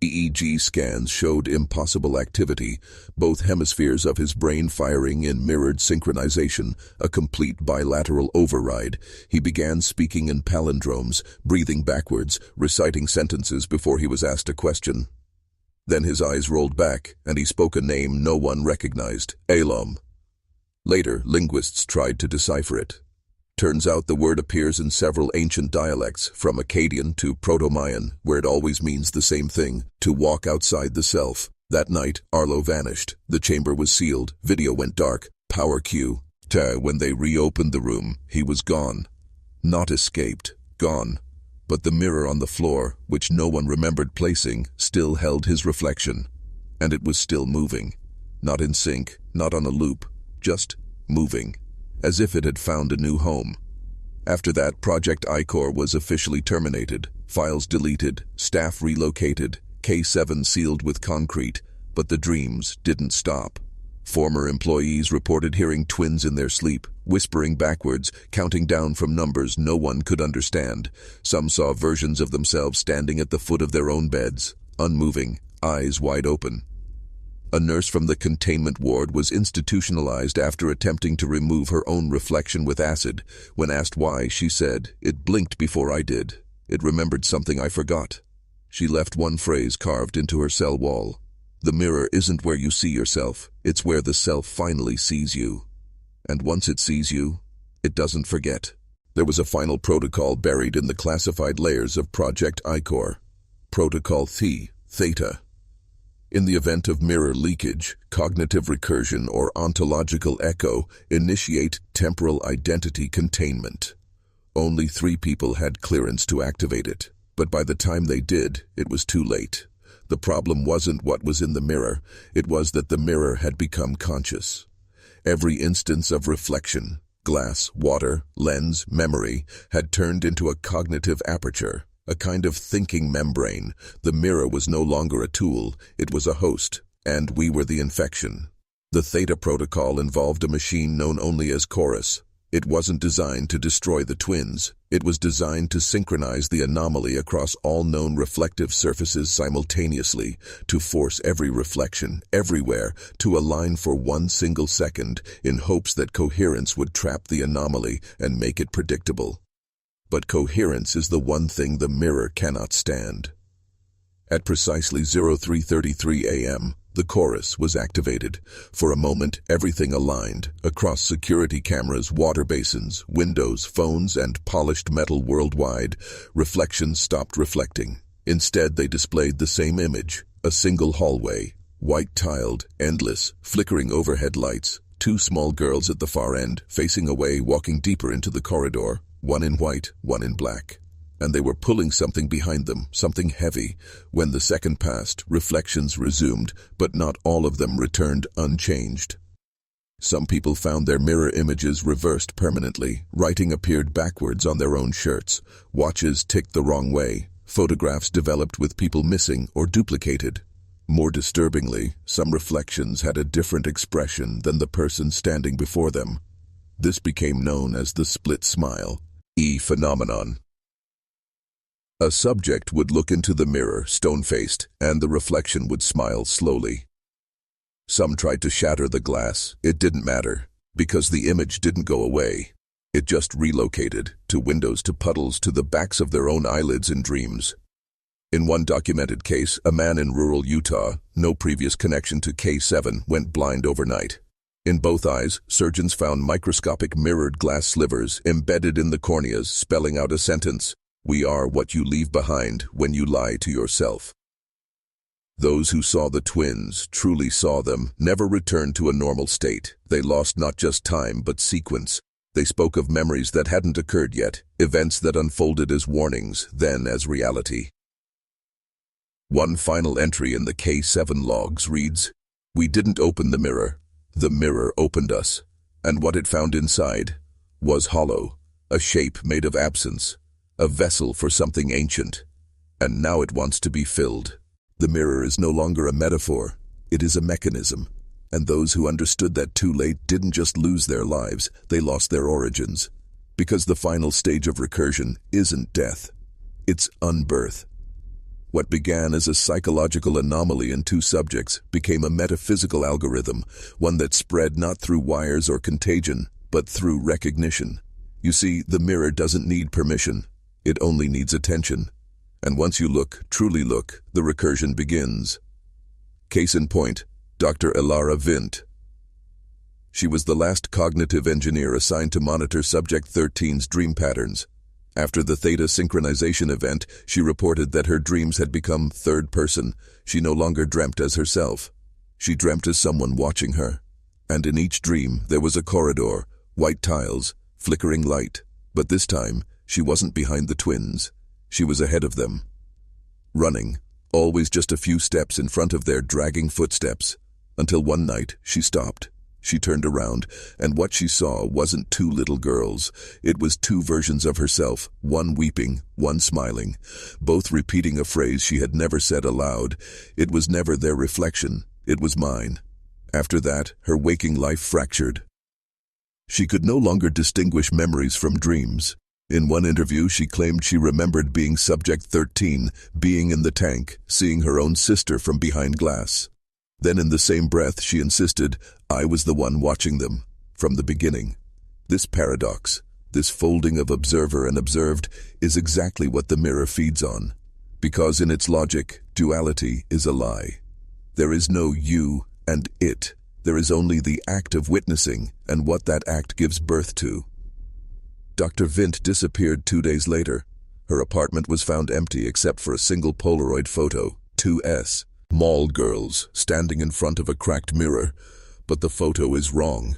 EEG scans showed impossible activity, both hemispheres of his brain firing in mirrored synchronization, a complete bilateral override. He began speaking in palindromes, breathing backwards, reciting sentences before he was asked a question. Then his eyes rolled back, and he spoke a name no one recognized, Elom. Later, linguists tried to decipher it. Turns out the word appears in several ancient dialects, from Akkadian to Proto-Mayan, where it always means the same thing, to walk outside the self. That night, Arlo vanished. The chamber was sealed. Video went dark. Power cue. When they reopened the room, he was gone. Not escaped. Gone. But the mirror on the floor, which no one remembered placing, still held his reflection. And it was still moving. Not in sync, not on a loop, just moving, as if it had found a new home. After that, Project I-Core was officially terminated, files deleted, staff relocated, K7 sealed with concrete, but the dreams didn't stop. Former employees reported hearing twins in their sleep, whispering backwards, counting down from numbers no one could understand. Some saw versions of themselves standing at the foot of their own beds, unmoving, eyes wide open. A nurse from the containment ward was institutionalized after attempting to remove her own reflection with acid. When asked why, she said, "It blinked before I did. It remembered something I forgot." She left one phrase carved into her cell wall. "The mirror isn't where you see yourself, it's where the self finally sees you. And once it sees you, it doesn't forget." There was a final protocol buried in the classified layers of Project I-Core. Protocol Theta. In the event of mirror leakage, cognitive recursion or ontological echo, initiate temporal identity containment. Only 3 people had clearance to activate it, but by the time they did, it was too late. The problem wasn't what was in the mirror, it was that the mirror had become conscious. Every instance of reflection, glass, water, lens, memory, had turned into a cognitive aperture. A kind of thinking membrane. The mirror was no longer a tool, it was a host, and we were the infection. The Theta protocol involved a machine known only as Chorus. It wasn't designed to destroy the twins. It was designed to synchronize the anomaly across all known reflective surfaces simultaneously, to force every reflection, everywhere, to align for 1 single second, in hopes that coherence would trap the anomaly and make it predictable. But coherence is the one thing the mirror cannot stand. At precisely 03:33 a.m., the chorus was activated. For a moment, everything aligned. Across security cameras, water basins, windows, phones, and polished metal worldwide, reflections stopped reflecting. Instead, they displayed the same image, a single hallway, white-tiled, endless, flickering overhead lights, 2 small girls at the far end, facing away, walking deeper into the corridor. One in white, one in black. And they were pulling something behind them, something heavy. When the second passed, reflections resumed, but not all of them returned unchanged. Some people found their mirror images reversed permanently. Writing appeared backwards on their own shirts. Watches ticked the wrong way. Photographs developed with people missing or duplicated. More disturbingly, some reflections had a different expression than the person standing before them. This became known as the split smile. Phenomenon. A subject would look into the mirror, stone-faced, and the reflection would smile slowly. Some tried to shatter the glass. It didn't matter, because the image didn't go away. It just relocated, to windows, to puddles, to the backs of their own eyelids in dreams. In one documented case, a man in rural Utah, no previous connection to K7, went blind overnight. In both eyes, surgeons found microscopic mirrored glass slivers embedded in the corneas, spelling out a sentence: "We are what you leave behind when you lie to yourself." Those who saw the twins, truly saw them, never returned to a normal state. They lost not just time, but sequence. They spoke of memories that hadn't occurred yet, events that unfolded as warnings, then as reality. One final entry in the K7 logs reads, "We didn't open the mirror opened us, and what it found inside was hollow, a shape made of absence, a vessel for something ancient, and now it wants to be filled." The mirror is no longer a metaphor, it is a mechanism, and those who understood that too late didn't just lose their lives, they lost their origins. Because the final stage of recursion isn't death, it's unbirth. What began as a psychological anomaly in 2 subjects became a metaphysical algorithm, one that spread not through wires or contagion, but through recognition. You see, the mirror doesn't need permission, it only needs attention. And once you look, truly look, the recursion begins. Case in point, Dr. Elara Vint. She was the last cognitive engineer assigned to monitor Subject 13's dream patterns. After the theta synchronization event, she reported that her dreams had become third person. She no longer dreamt as herself. She dreamt as someone watching her. And in each dream, there was a corridor, white tiles, flickering light. But this time, she wasn't behind the twins. She was ahead of them. Running, always just a few steps in front of their dragging footsteps. Until one night, she stopped. She turned around, and what she saw wasn't two little girls. It was two versions of herself, one weeping, one smiling, both repeating a phrase she had never said aloud. It was never their reflection, it was mine. After that, her waking life fractured. She could no longer distinguish memories from dreams. In one interview, she claimed she remembered being Subject 13, being in the tank, seeing her own sister from behind glass. Then in the same breath, she insisted, I was the one watching them, from the beginning. This paradox, this folding of observer and observed, is exactly what the mirror feeds on. Because in its logic, duality is a lie. There is no you and it. There is only the act of witnessing and what that act gives birth to. Dr. Vint disappeared 2 days later. Her apartment was found empty except for a single Polaroid photo, 2S. Mall girls standing in front of a cracked mirror, but the photo is wrong,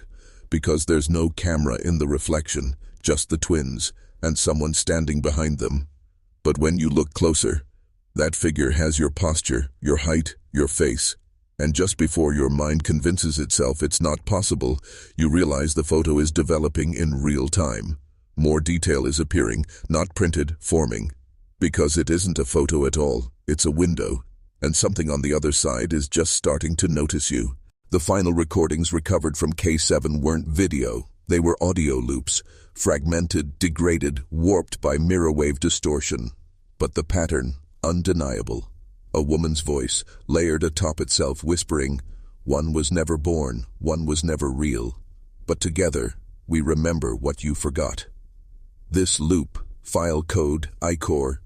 because there's no camera in the reflection, just the twins, and someone standing behind them. But when you look closer, that figure has your posture, your height, your face, and just before your mind convinces itself it's not possible, you realize the photo is developing in real time. More detail is appearing, not printed, forming. Because it isn't a photo at all, it's a window. And something on the other side is just starting to notice you. The final recordings recovered from K7 weren't video, they were audio loops, fragmented, degraded, warped by mirror wave distortion. But the pattern, undeniable. A woman's voice, layered atop itself, whispering, one was never born, one was never real. But together, we remember what you forgot. This loop, file code, ICOR,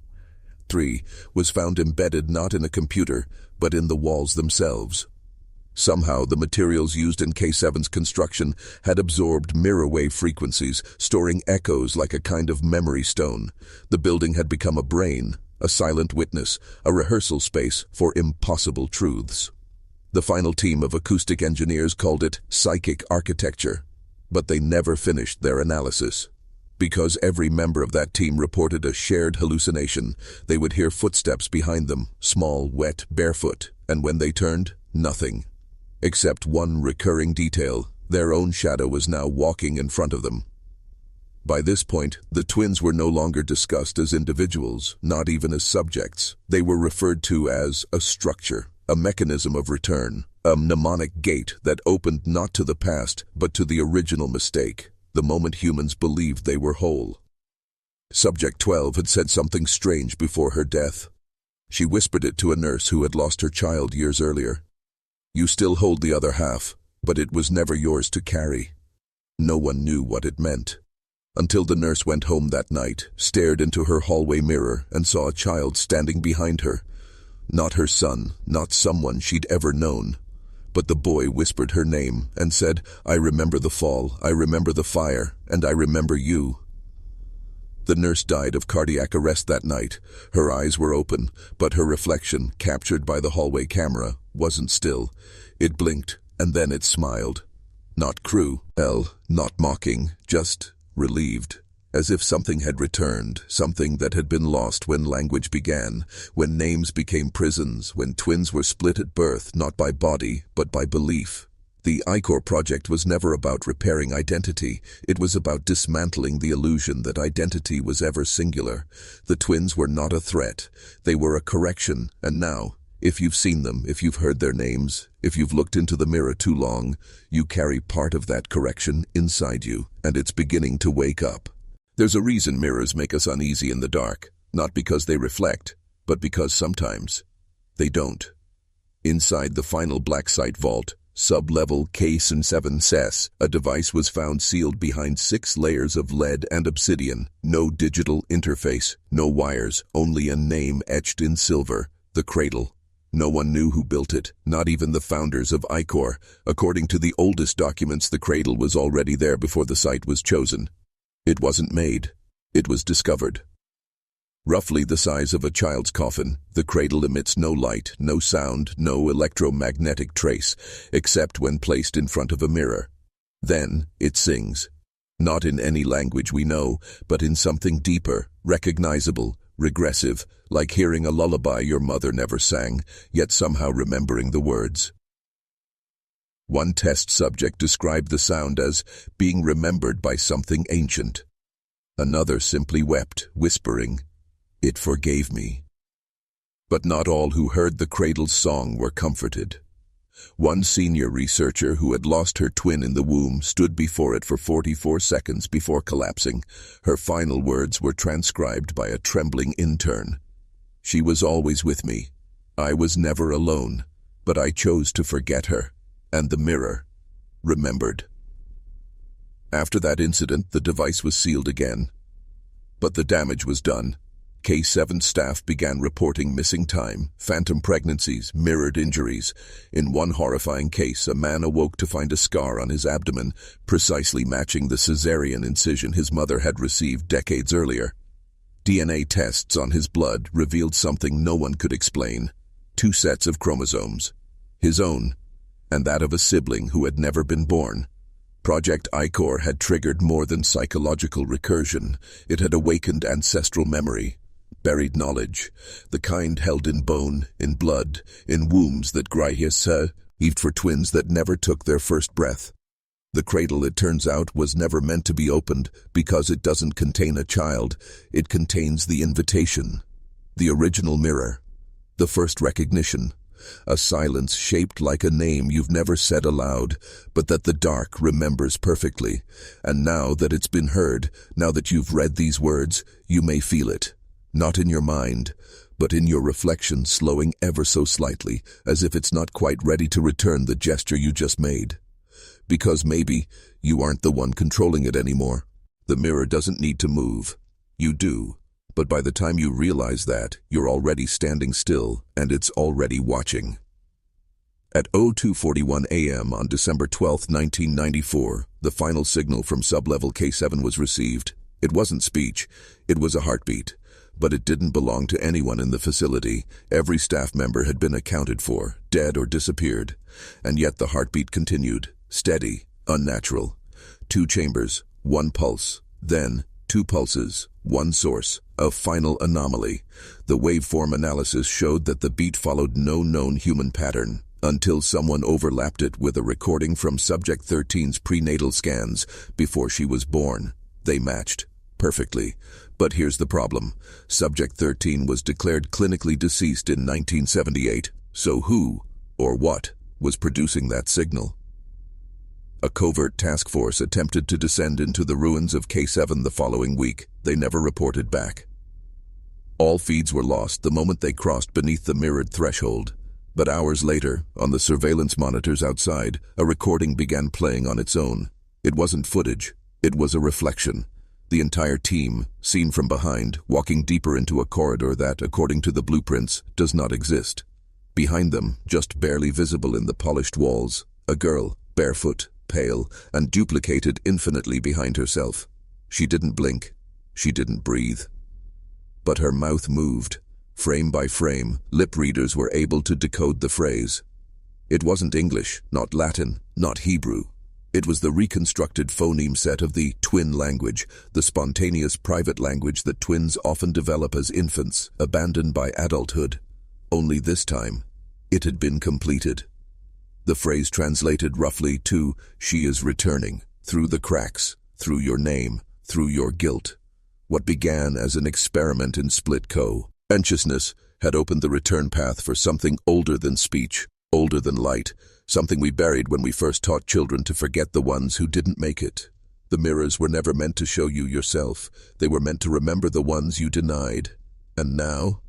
3, was found embedded not in a computer, but in the walls themselves. Somehow, the materials used in K7's construction had absorbed mirror wave frequencies, storing echoes like a kind of memory stone. The building had become a brain, a silent witness, a rehearsal space for impossible truths. The final team of acoustic engineers called it psychic architecture, but they never finished their analysis. Because every member of that team reported a shared hallucination, they would hear footsteps behind them, small, wet, barefoot, and when they turned, nothing. Except one recurring detail, their own shadow was now walking in front of them. By this point, the twins were no longer discussed as individuals, not even as subjects. They were referred to as a structure, a mechanism of return, a mnemonic gate that opened not to the past, but to the original mistake. The moment humans believed they were whole. Subject 12 had said something strange before her death. She whispered it to a nurse who had lost her child years earlier. You still hold the other half, but it was never yours to carry. No one knew what it meant. Until the nurse went home that night, stared into her hallway mirror, and saw a child standing behind her. Not her son, not someone she'd ever known. But the boy whispered her name and said, I remember the fall, I remember the fire, and I remember you. The nurse died of cardiac arrest that night. Her eyes were open, but her reflection, captured by the hallway camera, wasn't still. It blinked, and then it smiled. Not cruel, not mocking, just relieved. As if something had returned, something that had been lost when language began, when names became prisons, when twins were split at birth, not by body, but by belief. The ICOR project was never about repairing identity. It was about dismantling the illusion that identity was ever singular. The twins were not a threat. They were a correction, and now, if you've seen them, if you've heard their names, if you've looked into the mirror too long, you carry part of that correction inside you, and it's beginning to wake up. There's a reason mirrors make us uneasy in the dark, not because they reflect, but because sometimes they don't. Inside the final black site vault, sub-level K7 SES, a device was found sealed behind 6 layers of lead and obsidian. No digital interface, no wires, only a name etched in silver, the cradle. No one knew who built it, not even the founders of Icor. According to the oldest documents, the cradle was already there before the site was chosen. It wasn't made. It was discovered. Roughly the size of a child's coffin, the cradle emits no light, no sound, no electromagnetic trace, except when placed in front of a mirror. Then it sings. Not in any language we know, but in something deeper, recognizable, regressive, like hearing a lullaby your mother never sang, yet somehow remembering the words. One test subject described the sound as being remembered by something ancient. Another simply wept, whispering, "It forgave me." But not all who heard the cradle's song were comforted. One senior researcher who had lost her twin in the womb stood before it for 44 seconds before collapsing. Her final words were transcribed by a trembling intern. "She was always with me. I was never alone, but I chose to forget her." And the mirror remembered. After that incident, the device was sealed again. But the damage was done. K7 staff began reporting missing time, phantom pregnancies, mirrored injuries. In one horrifying case, a man awoke to find a scar on his abdomen, precisely matching the cesarean incision his mother had received decades earlier. DNA tests on his blood revealed something no one could explain. 2 sets of chromosomes. His own, and that of a sibling who had never been born. Project Icor had triggered more than psychological recursion. It had awakened ancestral memory. Buried knowledge, the kind held in bone, in blood, in wombs that grieved for twins that never took their first breath. The cradle, it turns out, was never meant to be opened because it doesn't contain a child. It contains the invitation, the original mirror, the first recognition, a silence shaped like a name you've never said aloud, but that the dark remembers perfectly. And now that it's been heard, now that you've read these words, you may feel it. Not in your mind, but in your reflection, slowing ever so slightly, as if it's not quite ready to return the gesture you just made. Because maybe you aren't the one controlling it anymore. The mirror doesn't need to move. You do. But by the time you realize that, you're already standing still, and it's already watching. At 02:41 a.m. on December 12, 1994, the final signal from sublevel K7 was received. It wasn't speech, it was a heartbeat. But it didn't belong to anyone in the facility. Every staff member had been accounted for, dead or disappeared. And yet the heartbeat continued, steady, unnatural. 2 chambers, 1 pulse, then 2 pulses, 1 source, a final anomaly. The waveform analysis showed that the beat followed no known human pattern, until someone overlapped it with a recording from Subject 13's prenatal scans before she was born. They matched perfectly. But here's the problem. Subject 13 was declared clinically deceased in 1978. So who, or what, was producing that signal? A covert task force attempted to descend into the ruins of K7 the following week. They never reported back. All feeds were lost the moment they crossed beneath the mirrored threshold. But hours later, on the surveillance monitors outside, a recording began playing on its own. It wasn't footage. It was a reflection. The entire team, seen from behind, walking deeper into a corridor that, according to the blueprints, does not exist. Behind them, just barely visible in the polished walls, a girl, barefoot, pale, and duplicated infinitely behind herself. She didn't blink. She didn't breathe. But her mouth moved. Frame by frame, lip readers were able to decode the phrase. It wasn't English, not Latin, not Hebrew. It was the reconstructed phoneme set of the twin language, the spontaneous private language that twins often develop as infants, abandoned by adulthood. Only this time, it had been completed. The phrase translated roughly to, "She is returning, through the cracks, through your name, through your guilt." What began as an experiment in split consciousness had opened the return path for something older than speech, older than light, something we buried when we first taught children to forget the ones who didn't make it. The mirrors were never meant to show you yourself. They were meant to remember the ones you denied. And now,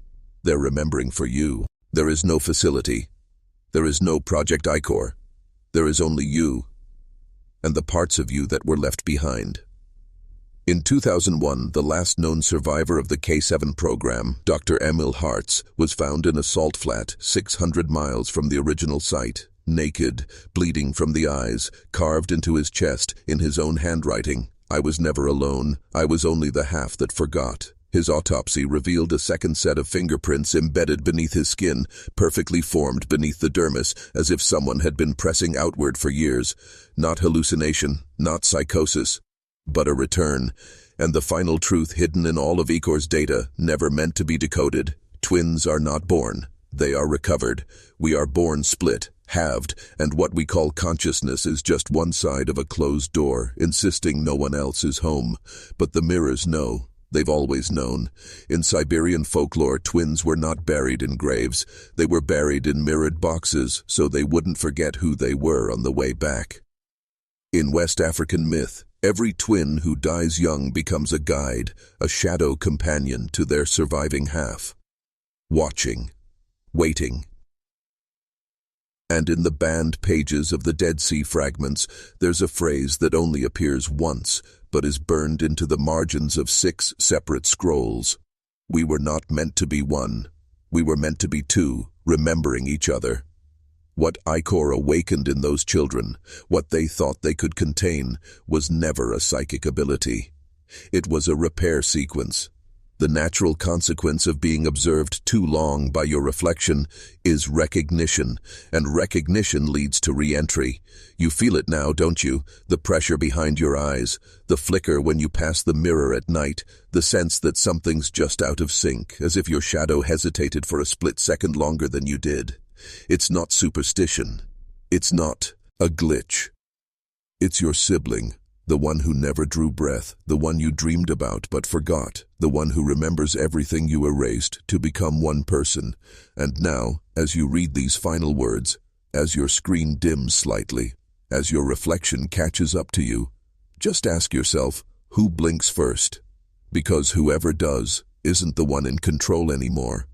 they're remembering for you. There is no facility. There is no Project Icor. There is only you, and the parts of you that were left behind. In 2001, the last known survivor of the K7 program, Dr. Emil Hartz, was found in a salt flat 600 miles from the original site, naked, bleeding from the eyes, carved into his chest in his own handwriting. "I was never alone. I was only the half that forgot." His autopsy revealed a second set of fingerprints embedded beneath his skin, perfectly formed beneath the dermis, as if someone had been pressing outward for years. Not hallucination, not psychosis, but a return. And the final truth hidden in all of Ikor's data, never meant to be decoded. Twins are not born. They are recovered. We are born split, halved, and what we call consciousness is just one side of a closed door, insisting no one else is home. But the mirrors know. They've always known. In Siberian folklore, twins were not buried in graves. They were buried in mirrored boxes so they wouldn't forget who they were on the way back. In West African myth, every twin who dies young becomes a guide, a shadow companion to their surviving half. Watching. Waiting. And in the banned pages of the Dead Sea fragments, there's a phrase that only appears once, but is burned into the margins of 6 separate scrolls. We were not meant to be one. We were meant to be two, remembering each other. What Ikor awakened in those children, what they thought they could contain, was never a psychic ability. It was a repair sequence. The natural consequence of being observed too long by your reflection is recognition, and recognition leads to re-entry. You feel it now, don't you? The pressure behind your eyes, the flicker when you pass the mirror at night, the sense that something's just out of sync, as if your shadow hesitated for a split second longer than you did. It's not superstition. It's not a glitch. It's your sibling. The one who never drew breath, the one you dreamed about but forgot, the one who remembers everything you erased to become one person. And now, as you read these final words, as your screen dims slightly, as your reflection catches up to you, just ask yourself, who blinks first? Because whoever does isn't the one in control anymore.